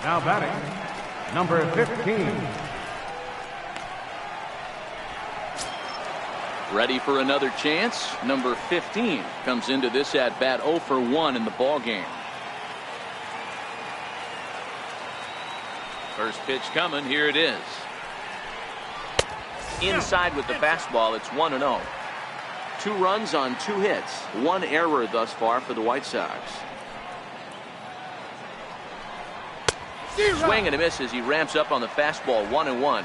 Now batting, number 15.
Ready for another chance. Number 15 comes into this at bat 0 for 1 in the ball game. First pitch coming. Here it is. Inside with the fastball. It's 1-0. 2 runs on 2 hits. 1 error thus far for the White Sox. Swing and a miss as he ramps up on the fastball. 1-1.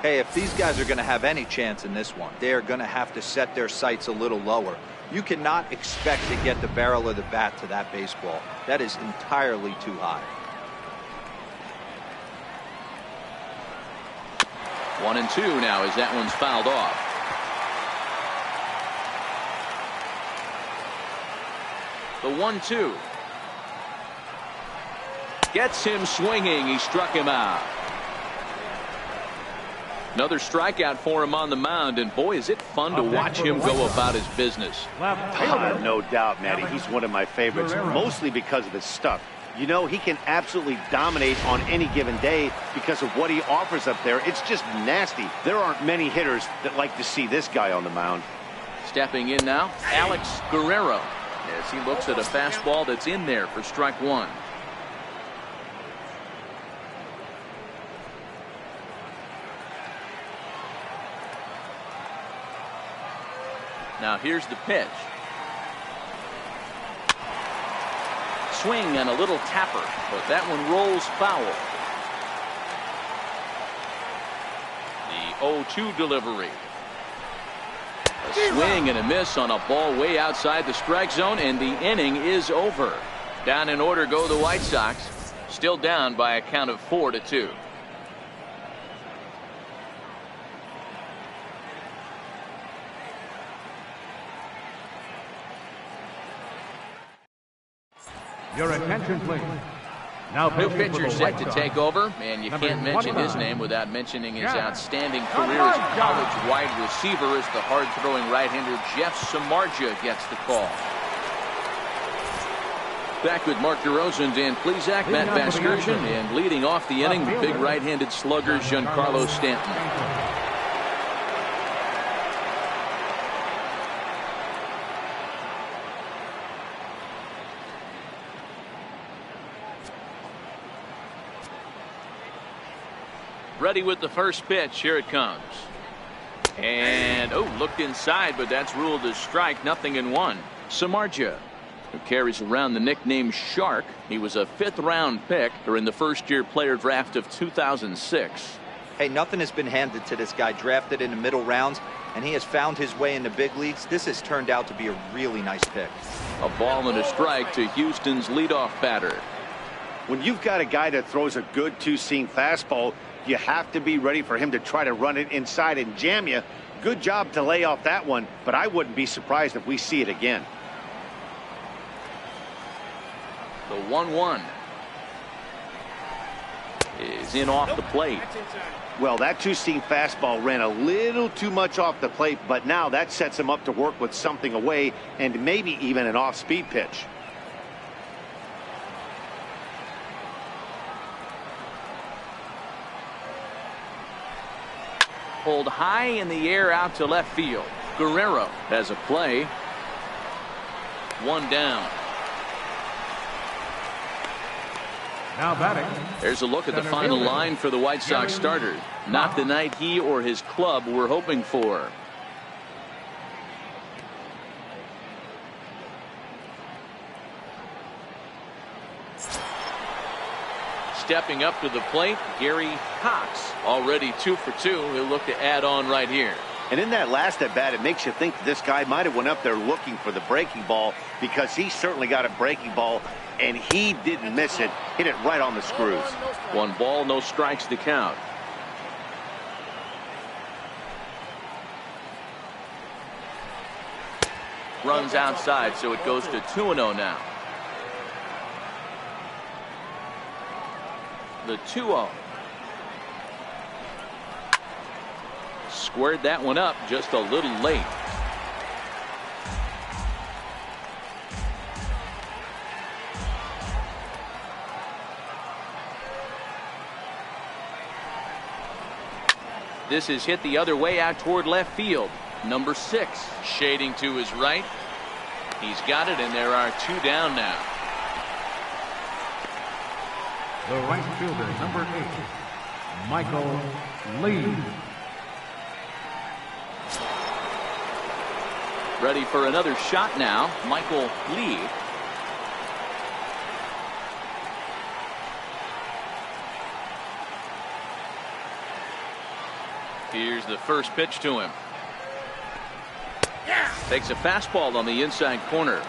Hey, if these guys are going to have any chance in this one, they are going to have to set their sights a little lower. You cannot expect to get the barrel of the bat to that baseball. That is entirely too high.
1-2 now as that one's fouled off. The 1-2. Gets him swinging. He struck him out. Another strikeout for him on the mound, and boy, is it fun to watch him go about his business.
No doubt, Matty. He's one of my favorites, mostly because of his stuff. You know, he can absolutely dominate on any given day because of what he offers up there. It's just nasty. There aren't many hitters that like to see this guy on the mound.
Stepping in now, Alex Guerrero, as he looks at a fastball that's in there for strike 1. Now here's the pitch. Swing and a little tapper, but that one rolls foul. The 0-2 delivery. A swing and a miss on a ball way outside the strike zone, and the inning is over. Down in order go the White Sox, still down by a count of 4-2.
Your attention, please. Now
New
pitching for
pitcher
the
set
White
to
Sox.
take over, and you
Number
can't mention his
29.
name without mentioning his
Yeah.
outstanding career as a college wide receiver as the hard-throwing right-hander Jeff Samardzija gets the call. Back with Mark DeRosa, Dan Plesac, Matt Vasgersian, and leading off the inning, the big right-handed slugger Giancarlo Stanton. Ready with the first pitch. Here it comes. And, looked inside, but that's ruled as strike. 0-1. Samardzija, who carries around the nickname Shark. He was a 5th-round pick during the first-year player draft of 2006.
Hey, nothing has been handed to this guy. Drafted in the middle rounds, and he has found his way in the big leagues. This has turned out to be a really nice pick.
A ball and a strike to Houston's leadoff batter.
When you've got a guy that throws a good 2-seam fastball, you have to be ready for him to try to run it inside and jam you. Good job to lay off that one, but I wouldn't be surprised if we see it again.
The 1-1 is in off the plate.
Well, that 2-seam fastball ran a little too much off the plate, but now that sets him up to work with something away and maybe even an off-speed pitch.
Pulled high in the air out to left field. Guerrero has a play. 1 down.
Now batting.
There's a look at the
Center
final
fielder,
line for the White Sox starter. Not the night he or his club were hoping for. Stepping up to the plate, Gary Cox, already 2 for 2. He'll look to add on right here.
And in that last at bat, it makes you think this guy might have went up there looking for the breaking ball, because he certainly got a breaking ball and he didn't miss it. Hit it right on the screws.
1 ball, no strikes to count. Runs outside, so it goes to 2-0 now. The 2-0. Squared that one up just a little late. This is hit the other way out toward left field. Number 6 shading to his right. He's got it, and there are 2 down now.
The right fielder, number 8, Michael Lee.
Ready for another shot now, Michael Lee. Here's the first pitch to him. Takes a fastball on the inside corner.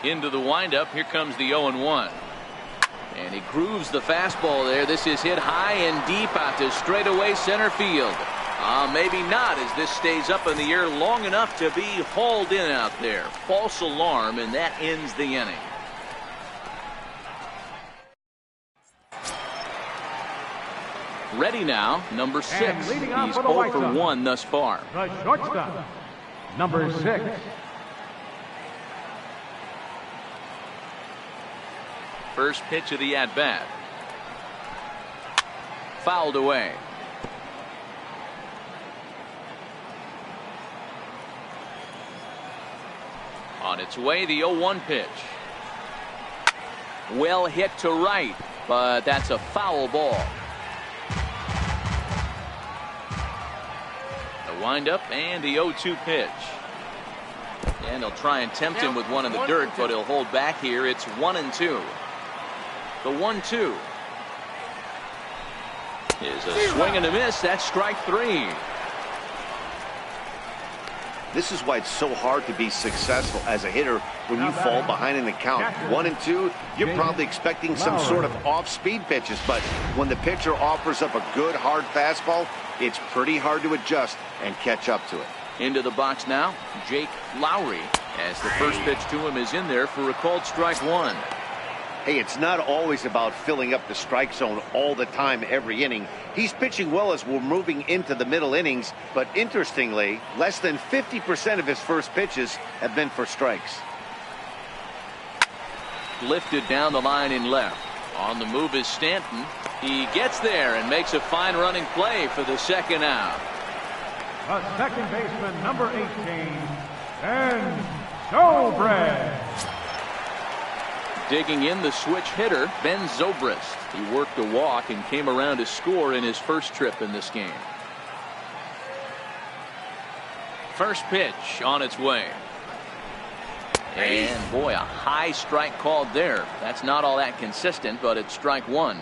Into the windup. Here comes the 0-1. And he grooves the fastball there. This is hit high and deep out to straightaway center field. Maybe not, as this stays up in the air long enough to be hauled in out there. False alarm, and that ends the inning. Ready now, number 6. He's 0 for 1 thus far.
The shortstop, number 6.
First pitch of the at-bat. Fouled away. On its way, the 0-1 pitch. Well hit to right, but that's a foul ball. The windup and the 0-2 pitch. And they'll try and tempt him with one in the dirt, but he'll hold back here. It's 1-2. The 1-2 is a swing and a miss. That's strike 3.
This is why it's so hard to be successful as a hitter when you fall behind in the count. 1-2, you're probably expecting some sort of off-speed pitches, but when the pitcher offers up a good hard fastball, it's pretty hard to adjust and catch up to it.
Into the box now, Jake Lowry, as the first pitch to him is in there for a called strike 1.
Hey, it's not always about filling up the strike zone all the time every inning. He's pitching well as we're moving into the middle innings, but interestingly, less than 50% of his first pitches have been for strikes.
Lifted down the line in left. On the move is Stanton. He gets there and makes a fine running play for the second out.
The second baseman, number 18, and Zobrist.
Digging in, the switch hitter, Ben Zobrist. He worked a walk and came around to score in his first trip in this game. First pitch on its way. And boy, a high strike called there. That's not all that consistent, but it's strike 1.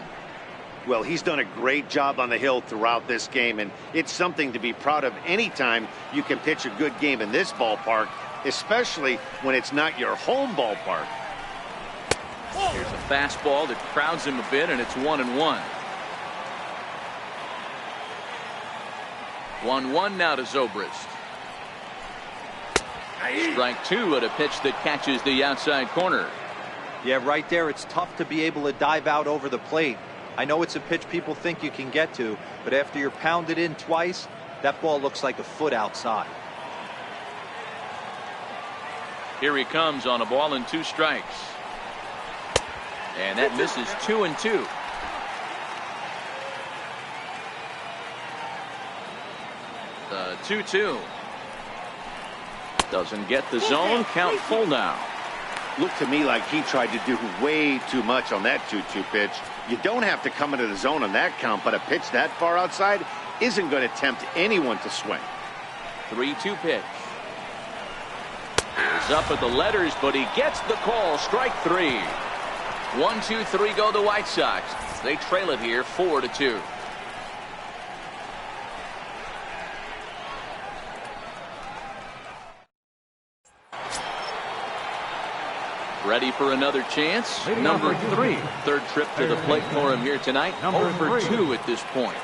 Well, he's done a great job on the hill throughout this game, and it's something to be proud of anytime you can pitch a good game in this ballpark, especially when it's not your home ballpark.
Here's a fastball that crowds him a bit, and it's 1-1. 1-1 now to Zobrist. Strike 2 at a pitch that catches the outside corner.
Yeah, right there, it's tough to be able to dive out over the plate. I know it's a pitch people think you can get to, but after you're pounded in twice, that ball looks like a foot outside.
Here he comes on a ball and 2 strikes. And that misses 2-2. The 2-2 doesn't get the zone. Count full now.
Looked to me like he tried to do way too much on that 2-2 pitch. You don't have to come into the zone on that count, but a pitch that far outside isn't going to tempt anyone to swing.
3-2 pitch. Is up at the letters, but he gets the call. Strike 3. 1-2-3 go the White Sox. They trail it here 4-2. Ready for another chance. Number 3. Third trip to the plate for him here tonight. 0 for 2 at this point.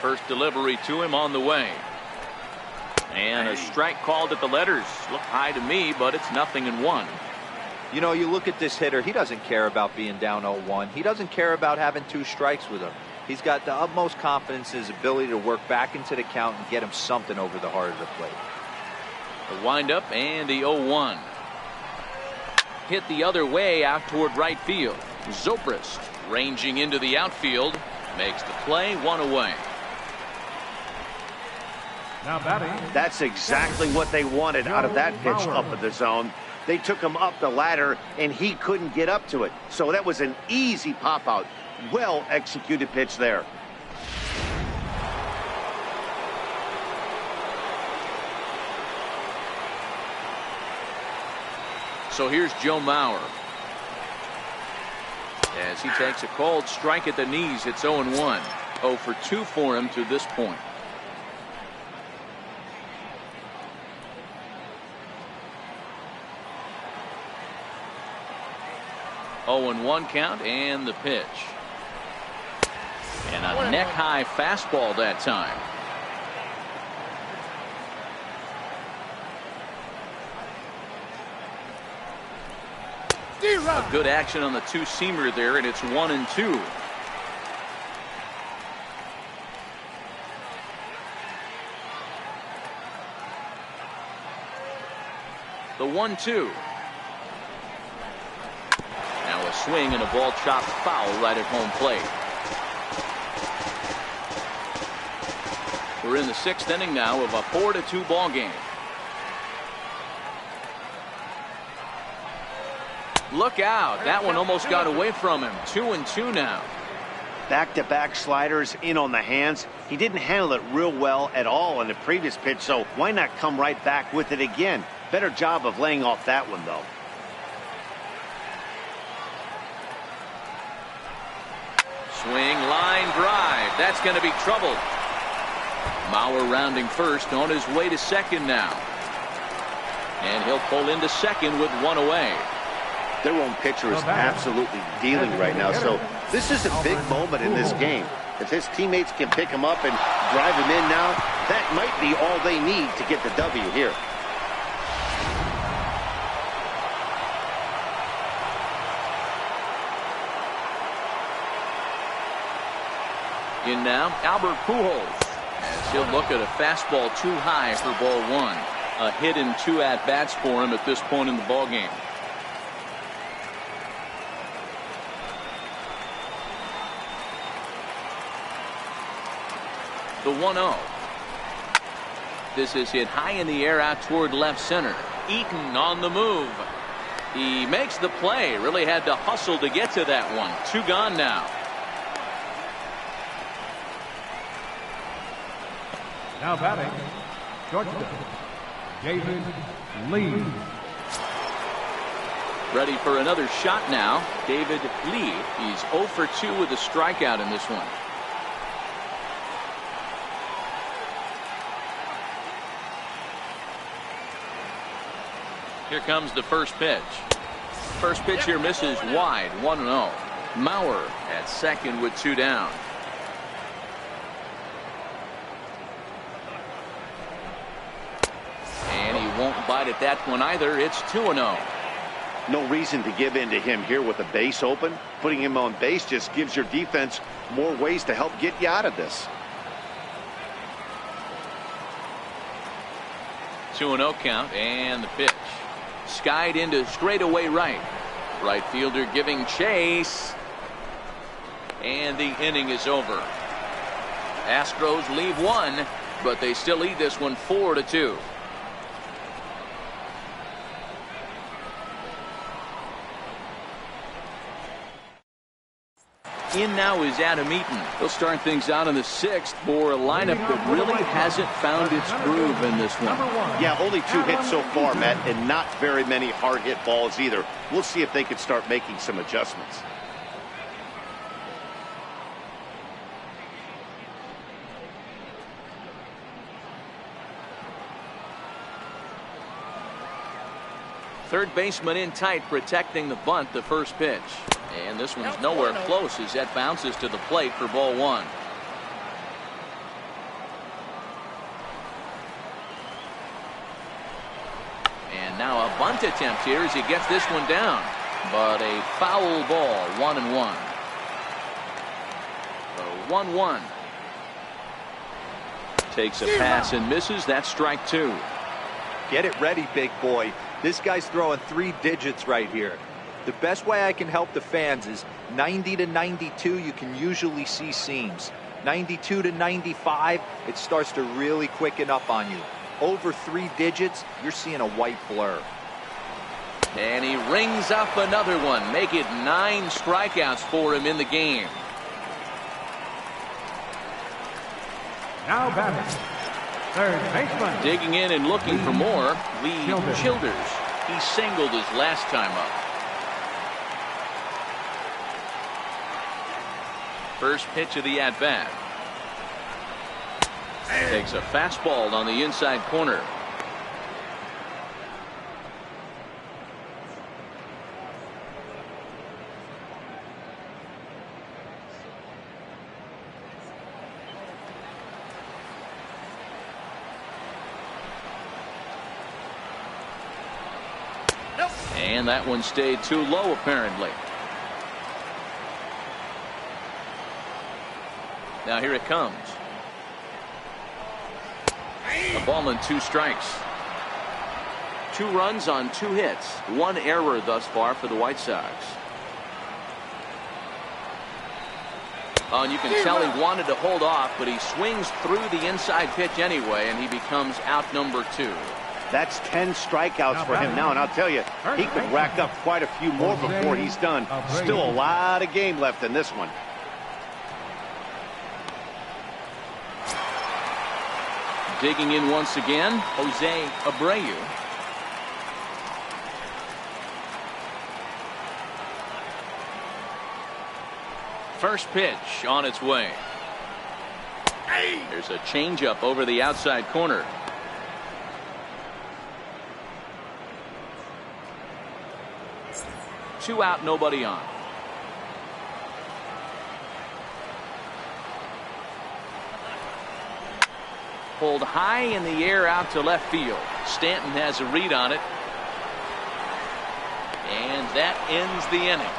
First delivery to him on the way. And a strike called at the letters. Looked high to me, but it's 0-1.
You know, you look at this hitter, he doesn't care about being down 0-1. He doesn't care about having 2 strikes with him. He's got the utmost confidence in his ability to work back into the count and get him something over the heart of the plate.
The windup and the 0-1. Hit the other way out toward right field. Zobrist ranging into the outfield makes the play, 1 away.
Now batting.
That's exactly what they wanted out of that pitch up in the zone. They took him up the ladder, and he couldn't get up to it. So that was an easy pop-out. Well-executed pitch there.
So here's Joe Mauer. As he takes a called strike at the knees, it's 0-1. 0 for 2 for him to this point. Oh, 0-1 count and the pitch. And a neck-high fastball that time. A good action on the two-seamer there, and it's 1-2. The 1-2. Now a swing and a ball chopped foul right at home plate. We're in the 6th inning now of a 4-2 ball game. Look out. That one almost got away from him. 2-2 now.
Back-to-back sliders in on the hands. He didn't handle it real well at all in the previous pitch, so why not come right back with it again? Better job of laying off that one, though.
Swing, line drive. That's going to be trouble. Mauer rounding first, on his way to second now. And he'll pull into second with 1 away.
Their own pitcher is absolutely dealing right now, so this is a big moment in this game. If his teammates can pick him up and drive him in now, that might be all they need to get the W here.
In now, Albert Pujols, as he'll look at a fastball too high for ball 1. A hit in 2 at-bats for him at this point in the ball game. The 1-0. This is hit high in the air out toward left center. Eaton on the move. He makes the play. Really had to hustle to get to that one. 2 gone now.
Now batting, shortstop, David Lee.
Ready for another shot now. David Lee. He's 0 for 2 with a strikeout in this one. Here comes the first pitch. First pitch here misses wide, 1-0. Mauer at second with 2 down. And he won't bite at that one either. It's 2-0.
No reason to give in to him here with the base open. Putting him on base just gives your defense more ways to help get you out of this.
2-0 count and the pitch. Skied into straightaway right. Right fielder giving chase. And the inning is over. Astros leave 1, but they still lead this one 4-2. In now is Adam Eaton. He'll start things out in the 6th for a lineup that really hasn't found its groove in this one.
Yeah, only 2 hits so far, Matt, and not very many hard hit balls either. We'll see if they can start making some adjustments.
Third baseman in tight, protecting the bunt, the first pitch. And this one's nowhere close as that bounces to the plate for ball 1. And now a bunt attempt here as he gets this one down. But a foul ball, 1-1. The 1-1. Takes a pass and misses. That's strike two.
Get it ready, big boy. This guy's throwing 3 digits right here. The best way I can help the fans is 90 to 92, you can usually see seams. 92 to 95, it starts to really quicken up on you. Over 3 digits, you're seeing a white blur.
And he rings up another one. Make it 9 strikeouts for him in the game.
Now batting, third baseman.
Digging in and looking for more, Lee Childers. He singled his last time up. First pitch of the at-bat. Takes a fastball on the inside corner. And that one stayed too low, apparently. Now here it comes. A ball and 2 strikes. 2 runs on 2 hits. 1 error thus far for the White Sox. Oh, and you can tell he wanted to hold off, but he swings through the inside pitch anyway, and he becomes out number 2.
That's 10 strikeouts for him now, and I'll tell you, he could rack up quite a few more before he's done. Still a lot of game left in this one.
Digging in once again, Jose Abreu. First pitch on its way. There's a changeup over the outside corner. Two out, nobody on. Pulled high in the air out to left field. Stanton has a read on it. And that ends the inning.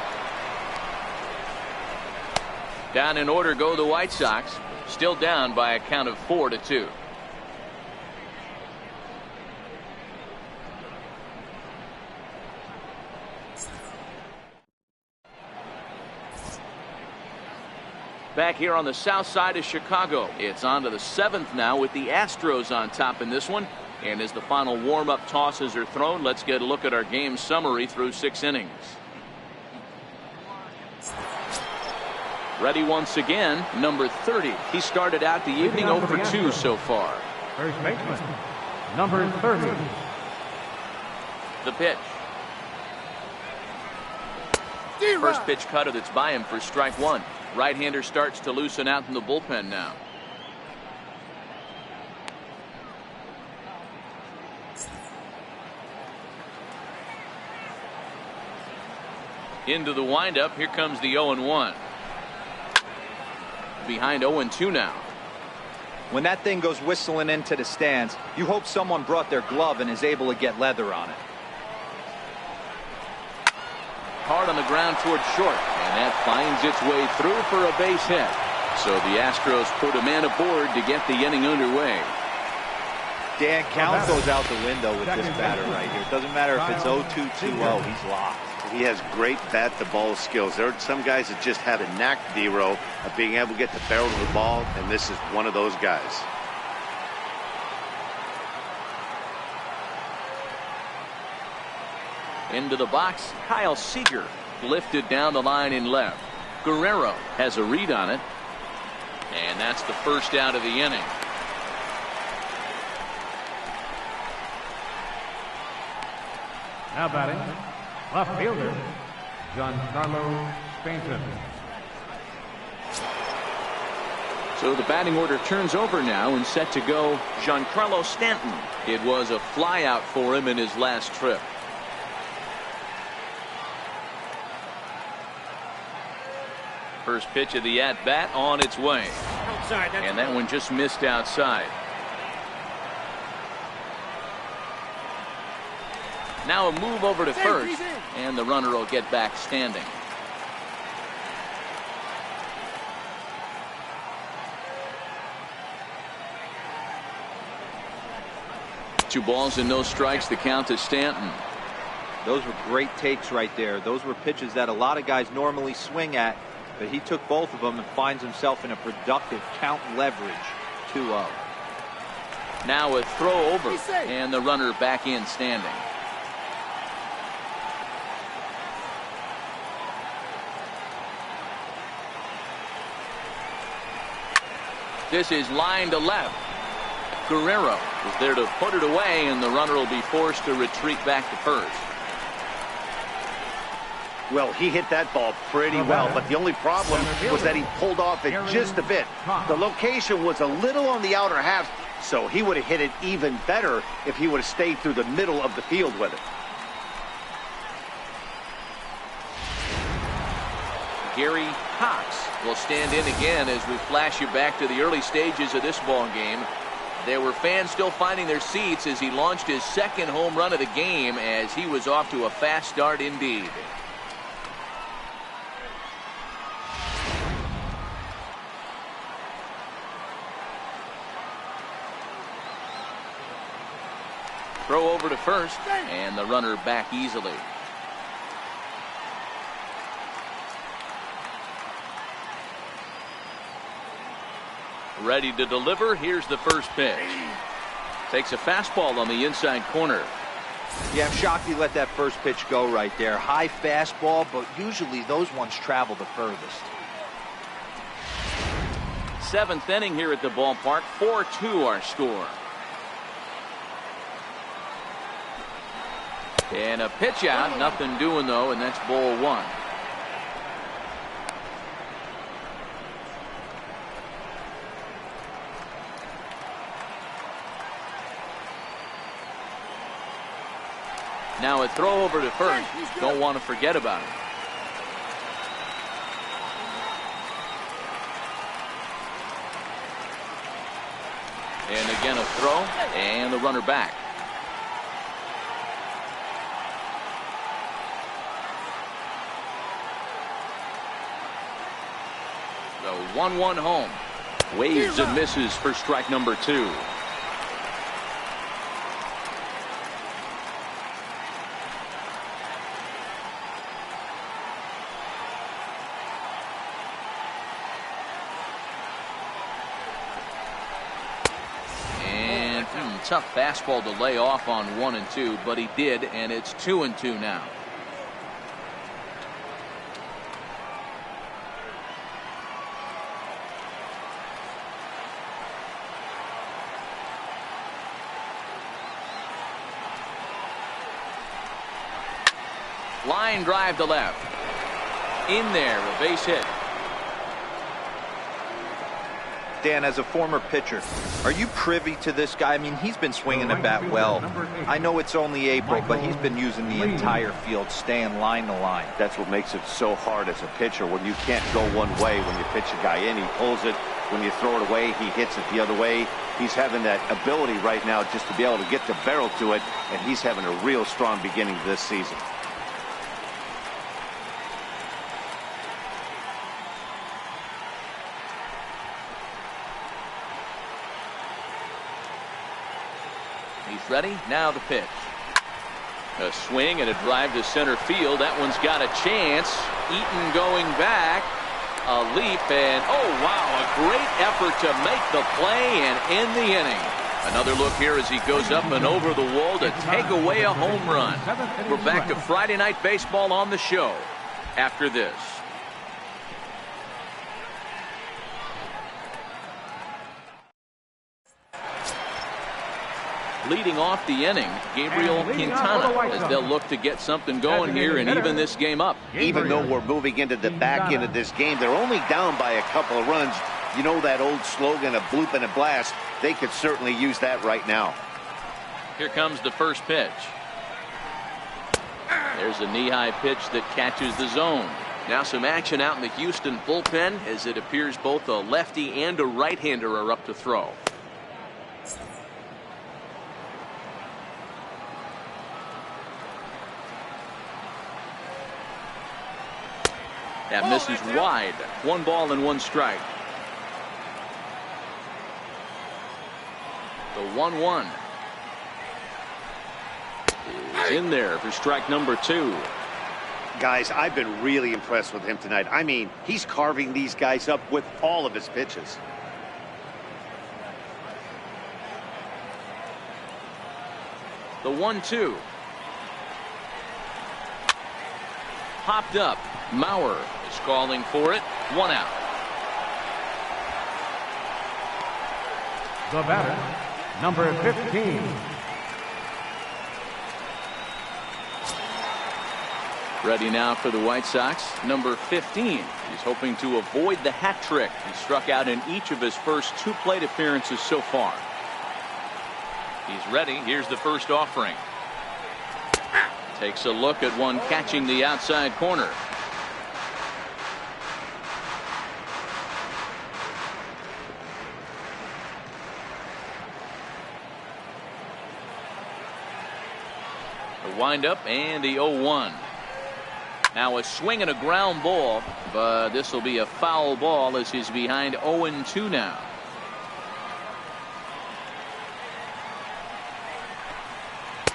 Down in order go the White Sox. Still down by a count of 4-2. Back here on the south side of Chicago, it's on to the 7th now with the Astros on top in this one. And as the final warm-up tosses are thrown, let's get a look at our game summary through 6 innings. Ready once again, number 30. He started out the evening 0 for 2 so far.
First baseman, number 30.
The pitch. First pitch cutter that's by him for strike 1. Right-hander starts to loosen out in the bullpen now. Into the windup. Here comes the 0-1. Behind 0-2 now.
When that thing goes whistling into the stands, you hope someone brought their glove and is able to get leather on it.
Hard on the ground towards short, and that finds its way through for a base hit. So the Astros put a man aboard to get the inning underway.
Dan, count goes out the window with this batter right here. It doesn't matter if it's 0-2, 2-0, he's locked.
He has great bat-to-ball skills. There are some guys that just have a knack, D-Row, of being able to get the barrel of the ball, and this is one of those guys.
Into the box, Kyle Seager lifted down the line in left. Guerrero has a read on it, and that's the first out of the inning.
Now batting, left fielder, Giancarlo Stanton.
So the batting order turns over now and set to go Giancarlo Stanton. It was a flyout for him in his last trip. First pitch of the at-bat on its way.
Outside,
and that one just missed outside. Now a move over to first, and the runner will get back standing. 2 balls and no strikes. The count to Stanton.
Those were great takes right there. Those were pitches that a lot of guys normally swing at, but he took both of them and finds himself in a productive count leverage. 2-0.
Now a throw over, and the runner back in standing. This is line to left. Guerrero is there to put it away, and the runner will be forced to retreat back to first.
Well, he hit that ball pretty well, but the only problem was that he pulled off it just a bit. The location was a little on the outer half, so he would have hit it even better if he would have stayed through the middle of the field with it.
Gary Cox will stand in again as we flash you back to the early stages of this ball game. There were fans still finding their seats as he launched his second home run of the game, as he was off to a fast start indeed. Throw over to first, and the runner back easily. Ready to deliver. Here's the first pitch. Takes a fastball on the inside corner.
Yeah, I'm shocked he let that first pitch go right there. High fastball, but usually those ones travel the furthest.
7th inning here at the ballpark. 4-2 our score. And a pitch out. Nothing doing though, and that's ball 1. Now a throw over to first. Don't want to forget about it. And again a throw, and the runner back. The 1-1 home. Waves and misses for strike number 2. Tough fastball to lay off on 1 and 2, but he did, and it's 2 and 2 now. Line drive to left. In there, a base hit.
Dan, as a former pitcher, are you privy to this guy? I mean, he's been swinging the bat well. I know it's only April, but he's been using the entire field, staying line to line.
That's what makes it so hard as a pitcher, when you can't go one way. When you pitch a guy in, he pulls it. When you throw it away, he hits it the other way. He's having that ability right now just to be able to get the barrel to it, and he's having a real strong beginning to this season.
He's ready. Now the pitch. A swing and a drive to center field. That one's got a chance. Eaton going back. A leap, and oh wow, a great effort to make the play and end the inning. Another look here as he goes up and over the wall to take away a home run. We're back to Friday Night Baseball on the show after this. Leading off the inning, Gabriel Quintana, as they'll look to get something going here and even this game up.
Even though we're moving into the back end of this game, they're only down by a couple of runs. You know that old slogan, a bloop and a blast. They could certainly use that right now.
Here comes the first pitch. There's a knee-high pitch that catches the zone. Now some action out in the Houston bullpen, as it appears both a lefty and a right-hander are up to throw. That misses wide. 1 ball and 1 strike. The 1-1. He's in there for strike number 2.
Guys, I've been really impressed with him tonight. I mean, he's carving these guys up with all of his pitches.
The 1-2. Popped up. Mauer is calling for it. 1 out.
The batter, number 15.
Ready now for the White Sox, number 15. He's hoping to avoid the hat trick. He struck out in each of his first 2 plate appearances so far. He's ready. Here's the first offering. Takes a look at one catching the outside corner. The windup and the 0-1. Now a swing and a ground ball, but this will be a foul ball as he's behind 0-2 now.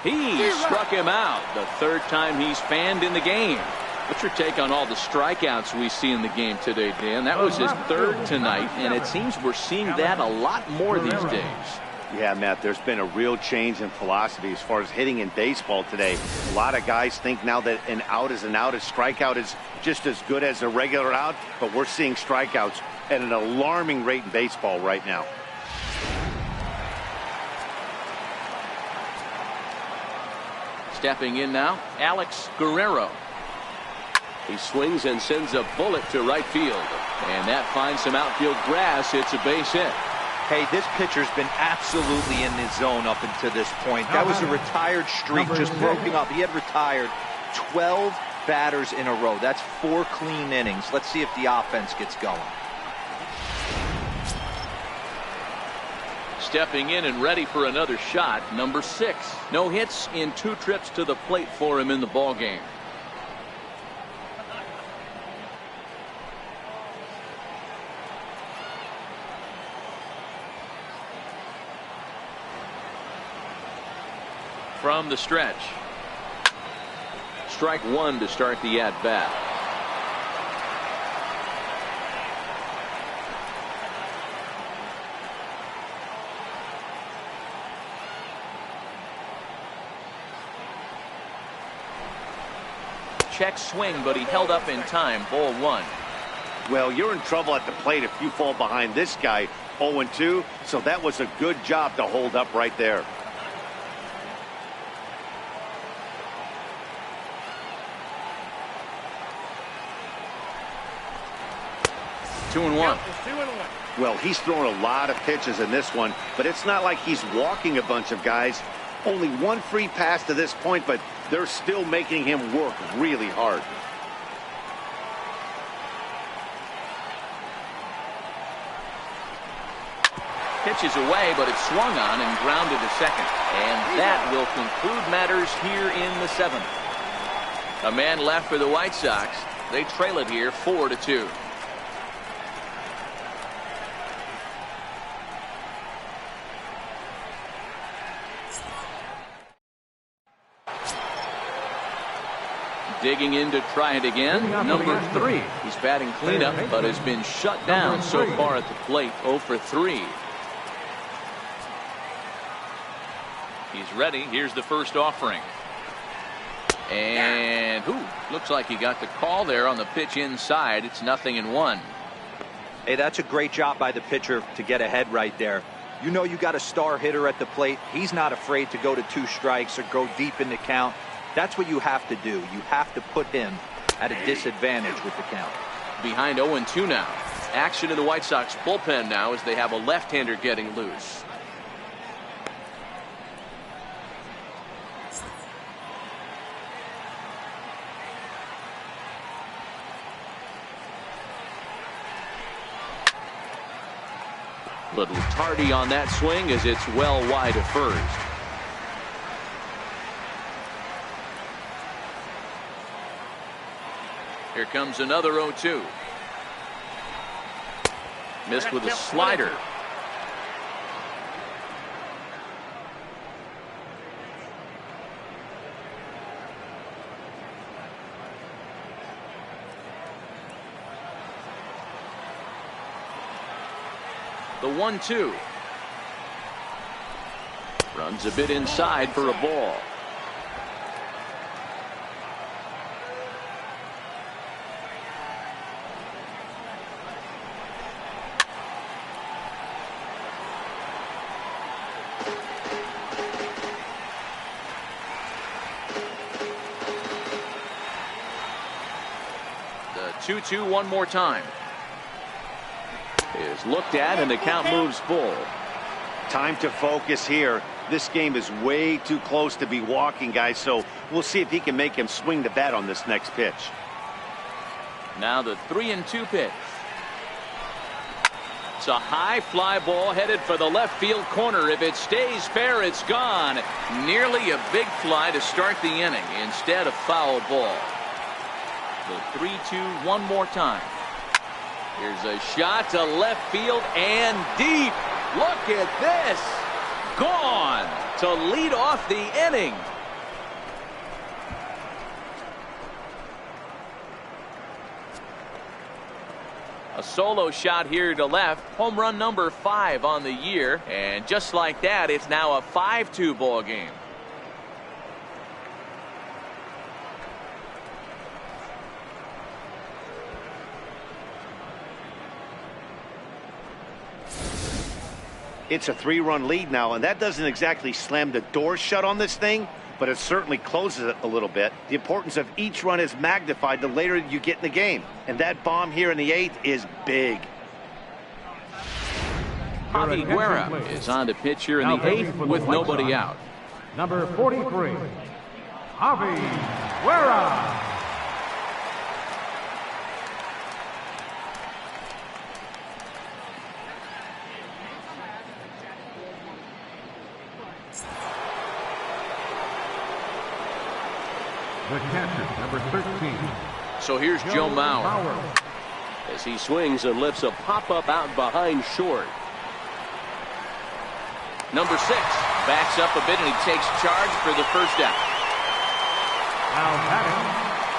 He struck him out. The 3rd time he's fanned in the game. What's your take on all the strikeouts we see in the game today, Dan? That was his 3rd tonight, and it seems we're seeing that a lot more these days.
Yeah, Matt, there's been a real change in philosophy as far as hitting in baseball today. A lot of guys think now that an out is an out. A strikeout is just as good as a regular out, but we're seeing strikeouts at an alarming rate in baseball right now.
Stepping in now, Alex Guerrero. He swings and sends a bullet to right field. And that finds some outfield grass. It's a base hit.
Hey, this pitcher's been absolutely in his zone up until this point. That was a retired streak, just broken up. He had retired 12 batters in a row. That's 4 clean innings. Let's see if the offense gets going.
Stepping in and ready for another shot, number 6. No hits in 2 trips to the plate for him in the ballgame. From the stretch. Strike 1 to start the at-bat. Check swing, but he held up in time. Ball 1.
Well, you're in trouble at the plate if you fall behind this guy 0-2, so that was a good job to hold up right there.
2-1.
Well, he's thrown a lot of pitches in this one, but it's not like he's walking a bunch of guys. Only 1 free pass to this point, but they're still making him work really hard.
Pitches away, but it's swung on and grounded to second. And that will conclude matters here in the 7th. A man left for the White Sox. They trail it here 4-2. Digging in to try it again, number 3. He's batting cleanup, but has been shut down so far at the plate. 0 for 3. He's ready. Here's the first offering. And looks like he got the call there on the pitch inside. It's 0-1.
Hey, that's a great job by the pitcher to get ahead right there. You know you got a star hitter at the plate. He's not afraid to go to 2 strikes or go deep in the count. That's what you have to do. You have to put him at a disadvantage with the count.
Behind 0-2 now. Action in the White Sox bullpen now as they have a left-hander getting loose. Little tardy on that swing as it's well wide of first. Here comes another 0-2. Missed with a slider. The 1-2. Runs a bit inside for a ball. The 2-2 one more time. Is looked at and the count moves full.
Time to focus here. This game is way too close to be walking, guys, so we'll see if he can make him swing the bat on this next pitch.
Now the 3-2 pitch. It's a high fly ball headed for the left field corner. If it stays fair, it's gone. Nearly a big fly to start the inning. Instead, a foul ball. The 3-2 one more time. Here's a shot to left field and deep. Look at this. Gone to lead off the inning. A solo shot here to left. Home run number 5 on the year. And just like that, it's now a 5-2 ball game.
It's a 3-run lead now, and that doesn't exactly slam the door shut on this thing, but it certainly closes it a little bit. The importance of each run is magnified the later you get in the game, and that bomb here in the 8th is big.
Javi Guerra is on the pitch here in the 8th with nobody out.
Number 43, Javi Guerra. The catcher, number 13.
So here's Joe Mauer.
As he swings and lifts a pop-up out behind short.
Number 6 backs up a bit and he takes charge for the first out.
Now batting,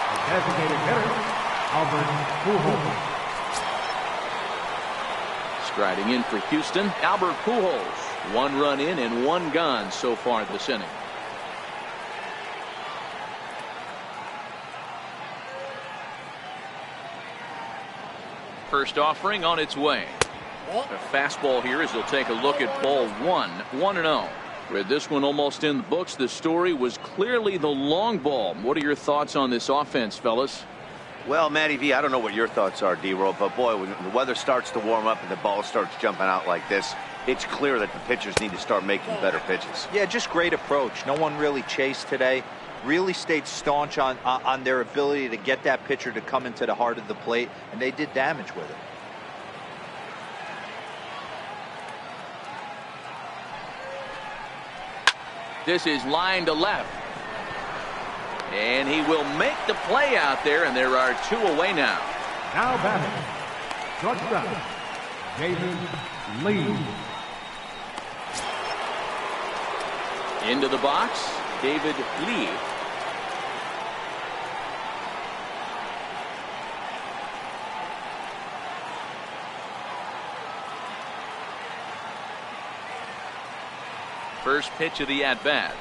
the designated hitter, Albert Pujols.
Striding in for Houston, Albert Pujols. 1 run in and 1 gone so far this inning. First offering on its way. A fastball here as he'll take a look at ball 1. 1-0. With this one almost in the books, the story was clearly the long ball. What are your thoughts on this offense, fellas?
Well, Matty V, I don't know what your thoughts are, D-Roll, but boy, when the weather starts to warm up and the ball starts jumping out like this, it's clear that the pitchers need to start making better pitches.
Yeah, just great approach. No one really chased today. Really stayed staunch on their ability to get that pitcher to come into the heart of the plate, and they did damage with it.
This is line to left. And he will make the play out there, and there are 2 away now.
Now batting, shortstop, David Lee.
Into the box, David Lee. First pitch of the at-bat.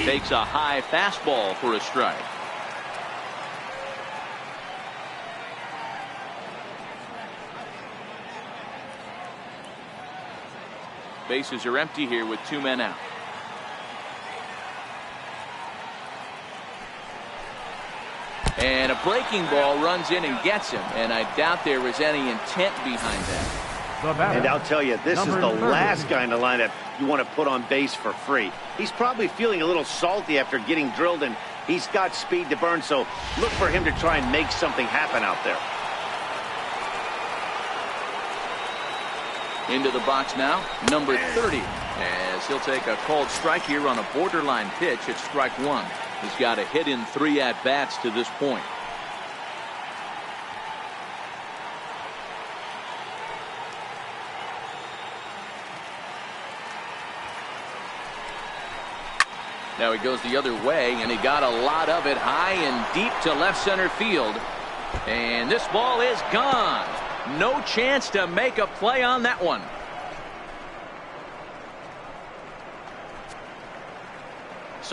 Takes a high fastball for a strike. Bases are empty here with 2 men out. And a breaking ball runs in and gets him, and I doubt there was any intent behind that.
And I'll tell you, this is the last guy in the lineup you want to put on base for free. He's probably feeling a little salty after getting drilled, and he's got speed to burn, so look for him to try and make something happen out there.
Into the box now, number 30, as he'll take a called strike here on a borderline pitch at strike 1. He's got a hit in 3 at-bats to this point. Now he goes the other way, and he got a lot of it high and deep to left center field. And this ball is gone. No chance to make a play on that one.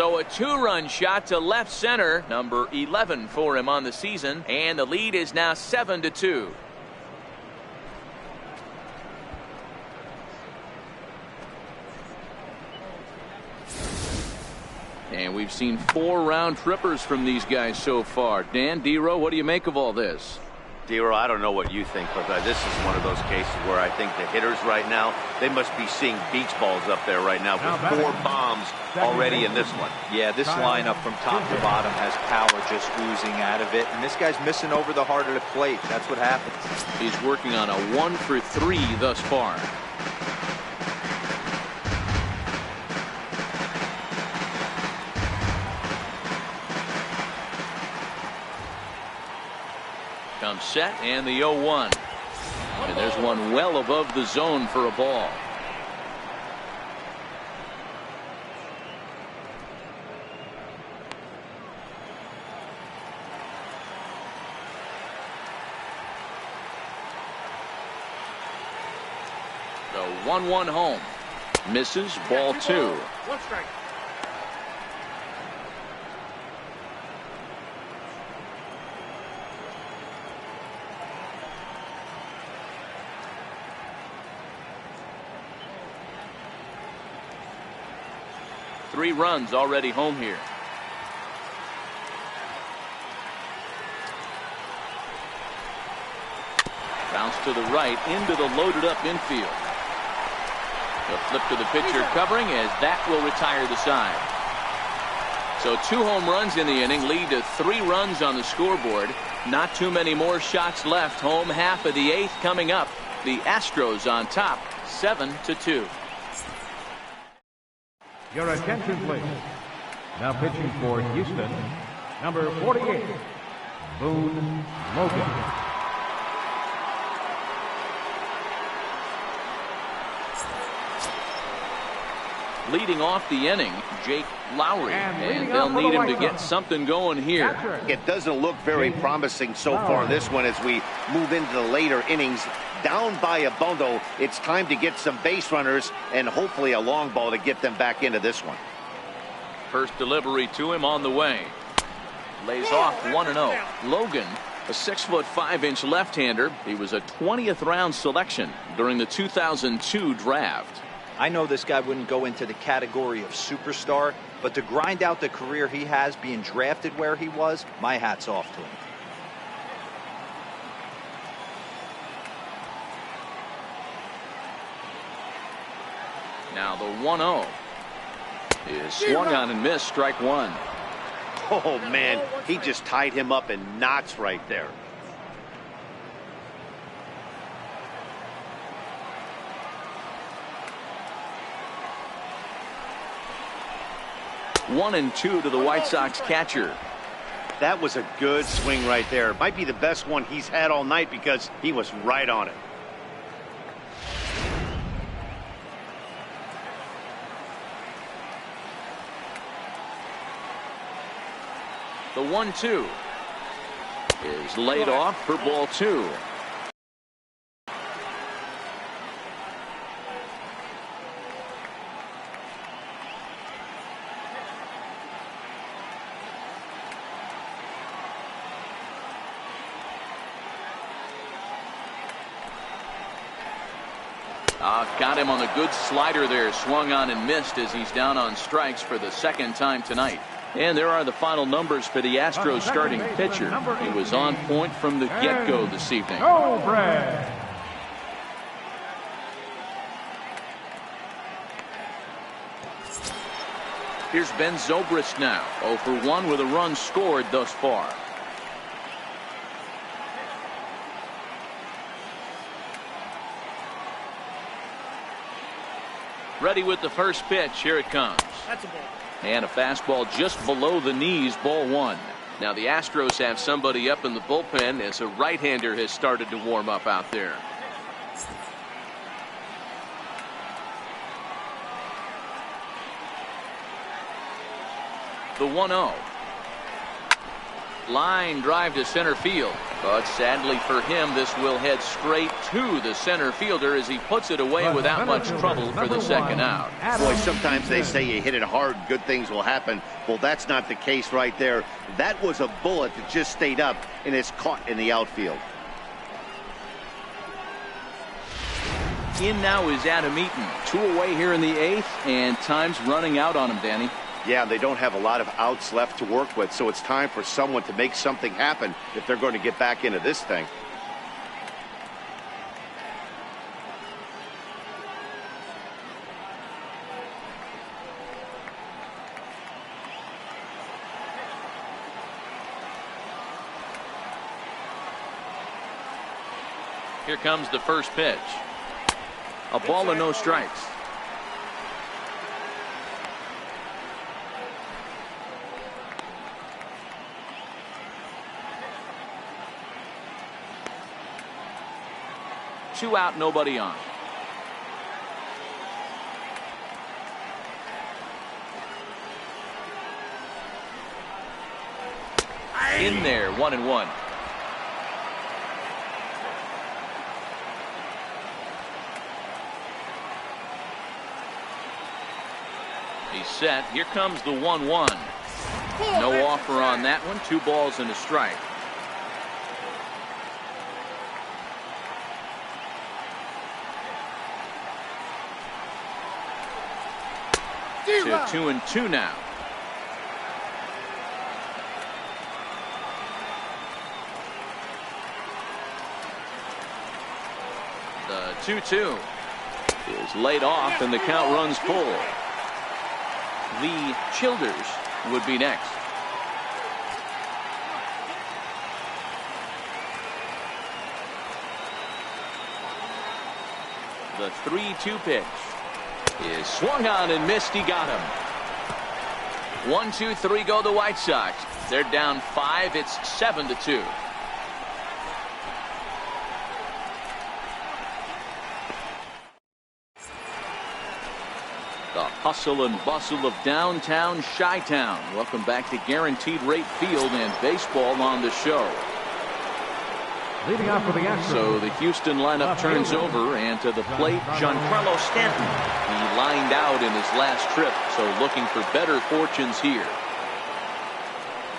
So a 2-run shot to left center, number 11 for him on the season, and the lead is now 7-2. And we've seen 4 round trippers from these guys so far. Dan, D-Row, what do you make of all this?
D-Row, I don't know what you think, but this is one of those cases where I think the hitters right now, they must be seeing beach balls up there right now with 4 bombs already in this one.
Yeah, this lineup from top to bottom has power just oozing out of it, and this guy's missing over the heart of the plate. That's what happens.
He's working on a 1 for 3 thus far. Comes set and the 0-1. And there's one well above the zone for a ball. The 1-1 home. Misses, ball 2.
1 strike.
Three runs already home here. Bounce to the right into the loaded up infield. The flip to the pitcher covering as that will retire the side. So 2 home runs in the inning lead to 3 runs on the scoreboard. Not too many more shots left. Home half of the 8th coming up. The Astros on top 7-2.
Your attention, please. Now pitching for Houston, number 48, Boone Logan.
Leading off the inning, Jake Lowry, and they'll need him to get something going here.
It doesn't look very promising so far in this one as we move into the later innings. Down by a bundle, it's time to get some base runners and hopefully a long ball to get them back into this one.
First delivery to him on the way. Lays off 1-0. Logan, a 6'5" left-hander. He was a 20th round selection during the 2002 draft.
I know this guy wouldn't go into the category of superstar, but to grind out the career he has being drafted where he was, my hat's off to him.
Now the 1-0 is swung on and missed, strike 1.
Oh man, he just tied him up in knots right there.
One and 2 to the White Sox catcher.
That was a good swing right there. Might be the best one he's had all night because he was right on it.
The 1-2 is laid off for ball 2. Got him on a good slider there. Swung on and missed as he's down on strikes for the 2nd time tonight. And there are the final numbers for the Astros starting pitcher. He was on point from the get-go this evening.
Go, Brad.
Here's Ben Zobrist now. 0 for 1 with a run scored thus far. Ready with the first pitch. Here it comes.
That's a ball.
And a fastball just below the knees, ball 1. Now the Astros have somebody up in the bullpen as a right-hander has started to warm up out there. The 1-0. Line drive to center field. But sadly for him, this will head straight to the center fielder as he puts it away without much trouble for the second out.
Boy, sometimes they say you hit it hard, good things will happen. Well, that's not the case right there. That was a bullet that just stayed up and is caught in the outfield.
In now is Adam Eaton. 2 away here in the 8th, and time's running out on him, Danny.
Yeah, they don't have a lot of outs left to work with, so it's time for someone to make something happen if they're going to get back into this thing.
Here comes the first pitch. A ball and no strikes. Two out, nobody on. In there, 1-1. He's set. Here comes the 1-1. No offer on that one. 2 balls and a strike. To 2-2 now. The 2-2 is laid off and the count runs full. The Childers would be next. The 3-2 pitch is swung on and missed. He got him. 1-2-3 go the White Sox. They're down 5. It's 7-2. The hustle and bustle of downtown Chi-Town. Welcome back to Guaranteed Rate Field and baseball on the show.
Leading off for the Astros.
So the Houston lineup turns over, and to the plate, Giancarlo Stanton. He lined out in his last trip, so looking for better fortunes here.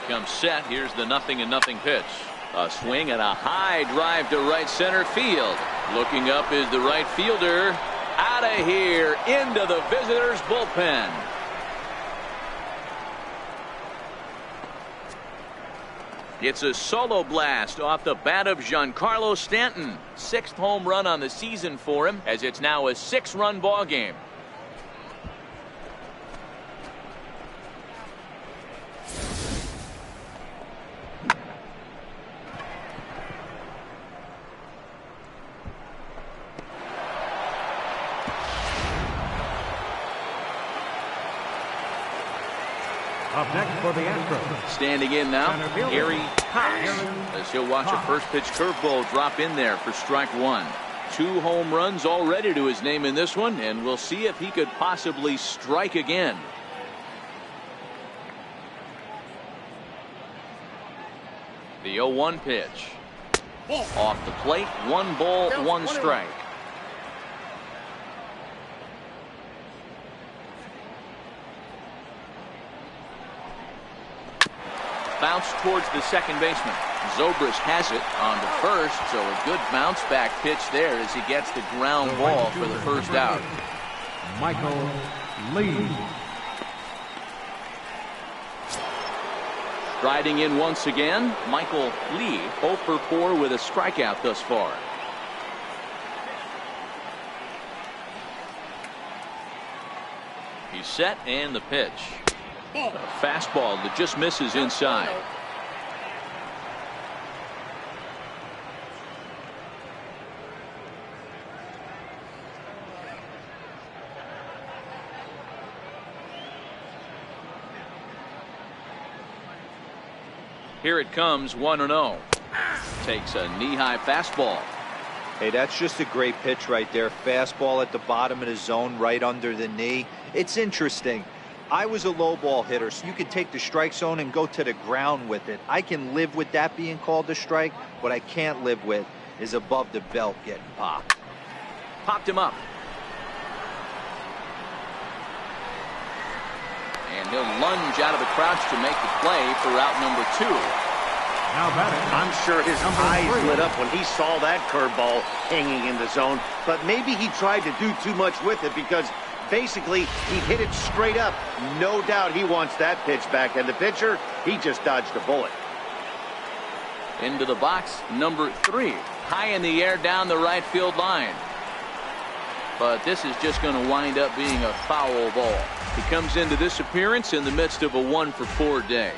Comes set. Here's the 0-0 pitch. A swing and a high drive to right center field. Looking up is the right fielder. Out of here into the visitors' bullpen. It's a solo blast off the bat of Giancarlo Stanton. 6th home run on the season for him, as it's now a 6-run ball game.
Up next for the Astros.
Standing in now, Gary Cox, as he'll watch a first pitch curveball drop in there for strike 1. 2 home runs already to his name in this one, and we'll see if he could possibly strike again. The 0-1 pitch. Off the plate, 1 ball, 1 strike. Bounce towards the second baseman. Zobrist has it on to first, so a good bounce back pitch there as he gets the ground ball for the first out.
Michael Lee.
Riding in once again, Michael Lee, 0 for 4 with a strikeout thus far. He's set, and the pitch. A fastball that just misses inside. Here it comes, 1-0. Takes a knee-high fastball.
Hey, that's just a great pitch right there. Fastball at the bottom of the zone, right under the knee. It's interesting. I was a low ball hitter, so you could take the strike zone and go to the ground with it. I can live with that being called a strike. What I can't live with is above the belt getting popped.
Popped him up. And he'll lunge out of the crouch to make the play for out number 2.
Now batting.
I'm sure his
Number
eyes
3.
lit up when he saw that curveball hanging in the zone, but maybe he tried to do too much with it because basically he hit it straight up. No doubt he wants that pitch back, and the pitcher, he just dodged a bullet.
Into the box, number 3. High in the air down the right field line. But this is just going to wind up being a foul ball. He comes into this appearance in the midst of a 1-for-4 day.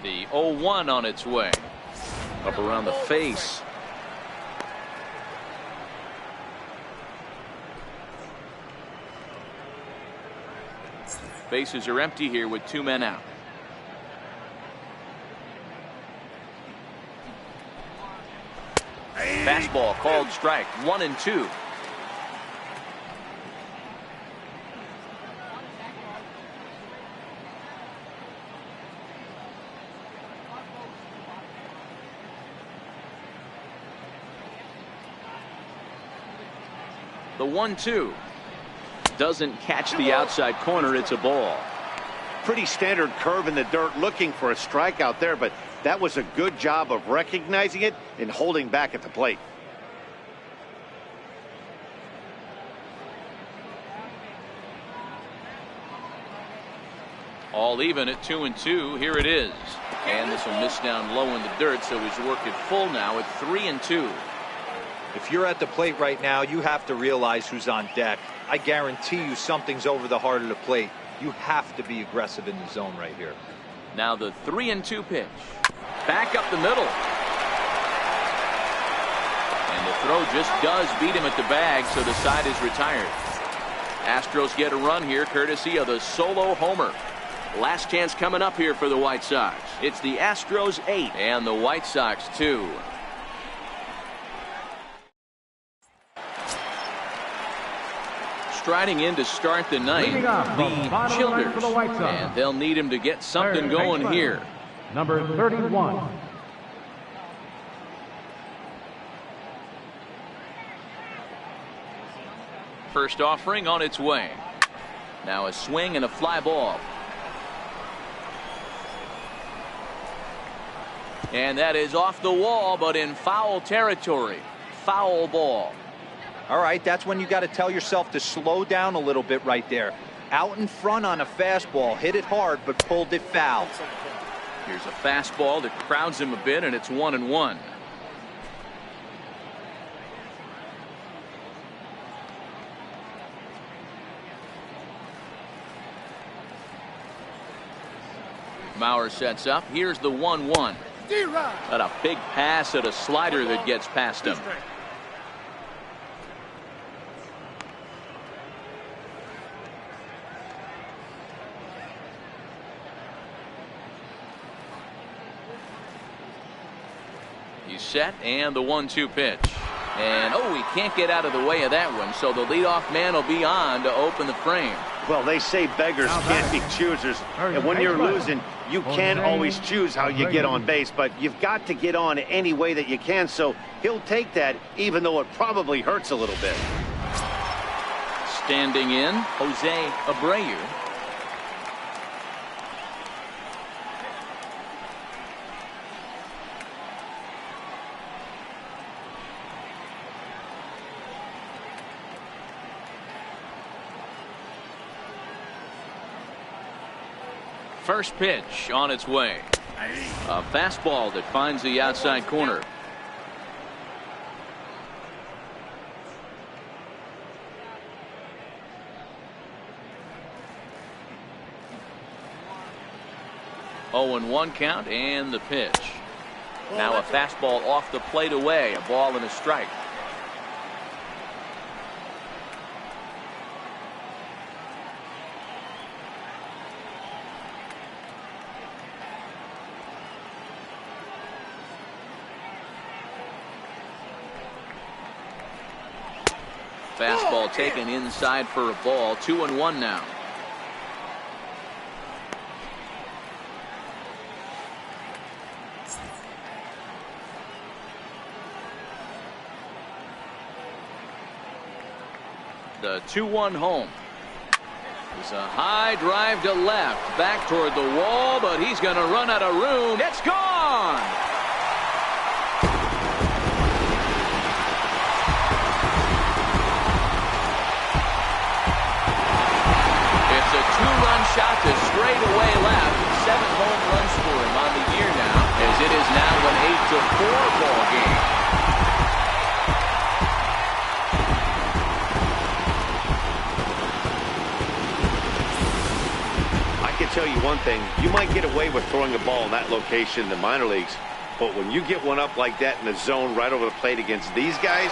The 0-1 on its way. Up around the face. Bases are empty here with 2 men out. Fastball called strike. 1-2. The 1-2 doesn't catch the outside corner. It's a ball.
Pretty standard curve in the dirt, looking for a strikeout there, but that was a good job of recognizing it and holding back at the plate.
All even at 2-2. Here it is. And this will miss down low in the dirt, so he's worked it full now at 3-2.
If you're at the plate right now, you have to realize who's on deck. I guarantee you something's over the heart of the plate. You have to be aggressive in the zone right here.
Now the 3-2 pitch. Back up the middle. And the throw just does beat him at the bag, so the side is retired. Astros get a run here courtesy of the solo homer. Last chance coming up here for the White Sox. It's the Astros 8 and the White Sox 2. Striding in to start the ninth,
Leading off
the
from bottom
Childers,
right for the White Sox.
and they'll need him to get something
Third
going
baseman,
here.
Number 31.
First offering on its way. Now a swing and a fly ball. And that is off the wall, but in foul territory. Foul ball.
All right, that's when you got to tell yourself to slow down a little bit right there. Out in front on a fastball, hit it hard, but pulled it foul.
Here's a fastball that crowds him a bit, and it's 1-1. Mauer sets up. Here's the 1-1. At a big pass at a slider that gets past him. He's set, and the 1-2 pitch. And oh, he can't get out of the way of that one, so the leadoff man will be on to open the frame.
Well, they say beggars can't be choosers, and when you're losing, you can't always choose how you get on base, but you've got to get on any way that you can, so he'll take that, even though it probably hurts a little bit.
Standing in, Jose Abreu. First pitch on its way. A fastball that finds the outside corner. Oh, and 1 count, and the pitch. Now a fastball off the plate away. A ball and a strike. fastball taken inside for a ball. 2-1 now. The 2-1 home. It's a high drive to left, back toward the wall, but he's going to run out of room. It's gone. It's a 2-run shot to straightaway left. 7 home runs for him on the year now, as it is now an 8-4 ball game.
Tell you one thing, you might get away with throwing a ball in that location in the minor leagues, but when you get one up like that in the zone right over the plate against these guys,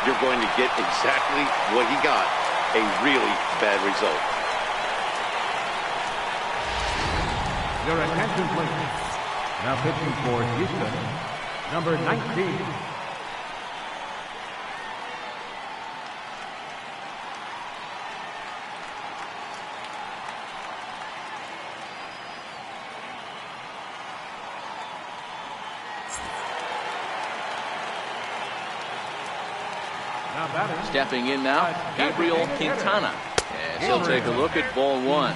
you're going to get exactly what he got, a really bad result.
Your attention, please. Now pitching for Houston, number 19.
Stepping in now, Gabriel Quintana. And he'll take a look at ball 1.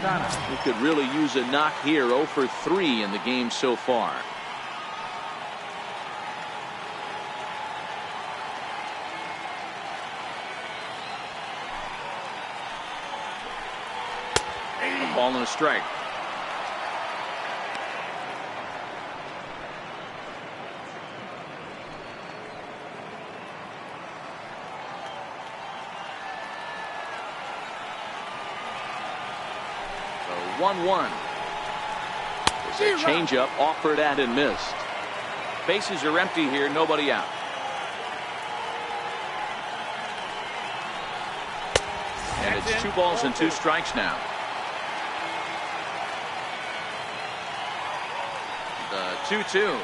He could really use a knock here. 0 for 3 in the game so far. A ball and a strike. So 1-1. There's a changeup offered at and missed. Bases are empty here, nobody out. And it's 2 balls and 2 strikes now. The 2-2.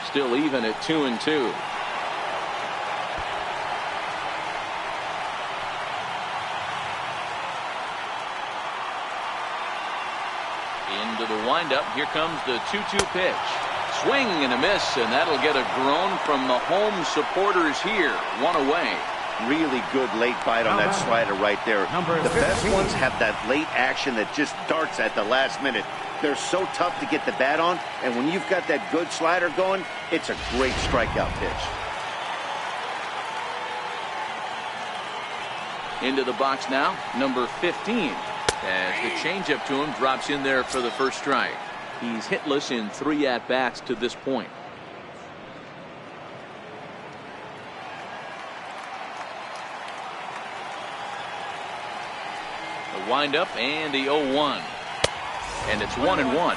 Still even at 2-2. Into the windup. Here comes the 2-2 pitch. Swing and a miss, and that'll get a groan from the home supporters here. 1 away.
Really good late bite on that slider right there. The best ones have that late action that just darts at the last minute. They're so tough to get the bat on, and when you've got that good slider going, it's a great strikeout pitch.
Into the box now, number 15. As the changeup to him drops in there for the first strike. He's hitless in 3 at-bats to this point. The windup and the 0-1. And it's 1-1.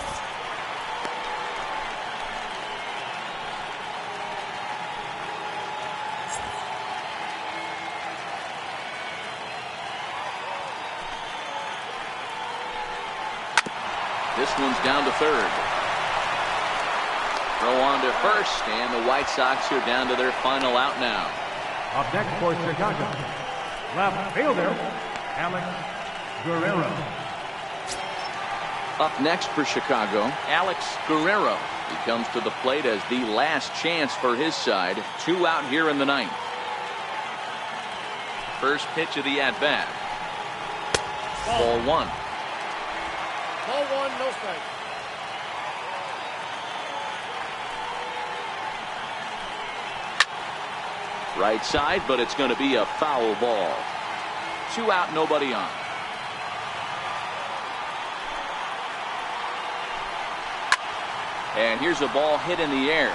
This one's down to third. Throw on to first, and the White Sox are down to their final out now.
Up next for Chicago, left fielder, Alex Guerrero.
Up next for Chicago, Alex Guerrero. He comes to the plate as the last chance for his side. 2 out here in the 9th. First pitch of the at-bat. Ball 1.
Ball 1, no strike.
Right side, but it's going to be a foul ball. 2 out, nobody on. And here's a ball hit in the air,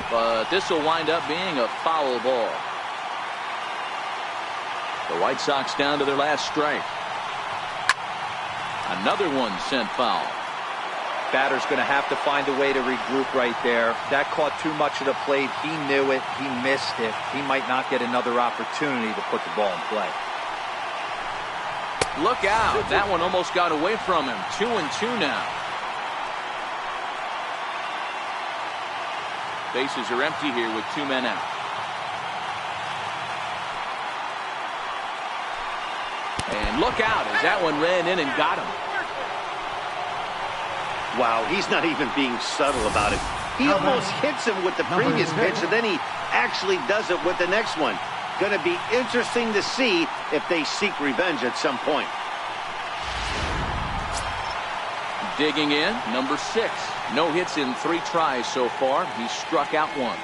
but this will wind up being a foul ball. The White Sox down to their last strike. Another one sent foul.
Batter's going to have to find a way to regroup right there. That caught too much of the plate. He knew it. He missed it. He might not get another opportunity to put the ball in play.
Look out. That one almost got away from him. 2-2 now. Bases are empty here with 2 men out. Look out as that one ran in and got him.
Wow, he's not even being subtle about it. He almost hits him with the previous pitch, and then he actually does it with the next one. Going to be interesting to see if they seek revenge at some point.
Digging in, number 6. No hits in 3 tries so far. He's struck out once.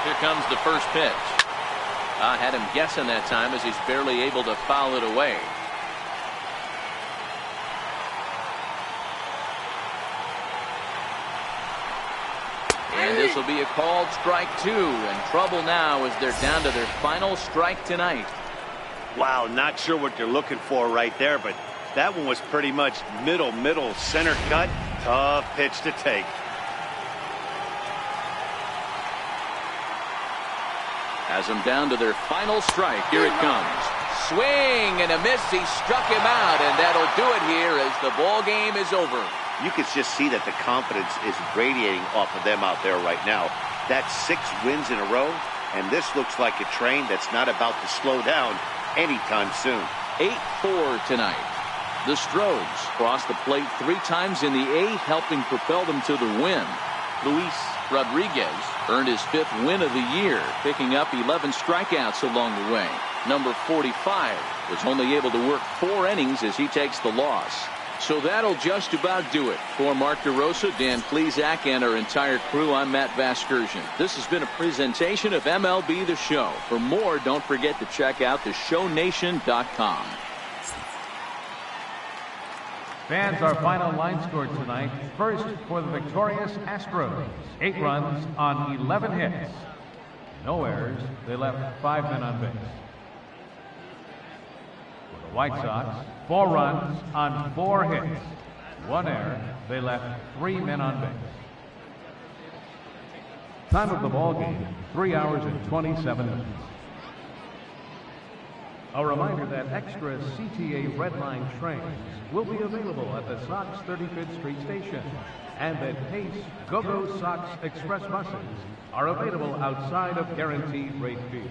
Here comes the first pitch. I had him guessing that time as he's barely able to foul it away. And this will be a called strike 2, and trouble now as they're down to their final strike tonight.
Wow, not sure what they're looking for right there, but that one was pretty much middle, center cut. Tough pitch to take.
Has them down to their final strike. Here it comes. Swing and a miss. He struck him out, and that'll do it here as the ball game is over.
You can just see that the confidence is radiating off of them out there right now. That's 6 wins in a row, and this looks like a train that's not about to slow down anytime soon.
8-4 tonight. The Astros crossed the plate 3 times in the 8th, helping propel them to the win. Luis Rodriguez earned his 5th win of the year, picking up 11 strikeouts along the way. Number 45 was only able to work 4 innings as he takes the loss. So that'll just about do it. For Mark DeRosa, Dan Plesac, and our entire crew, I'm Matt Vasgersian. This has been a presentation of MLB The Show. For more, don't forget to check out theshownation.com.
Fans, our final line score tonight. First for the victorious Astros. 8 runs on 11 hits. No errors. They left 5 men on base. For the White Sox, 4 runs on 4 hits. 1 error. They left 3 men on base. Time of the ball game, 3 hours and 27 minutes. A reminder that extra CTA Red Line trains will be available at the Sox 35th Street Station, and that Pace Go-Go Sox Express buses are available outside of Guaranteed Rate Field.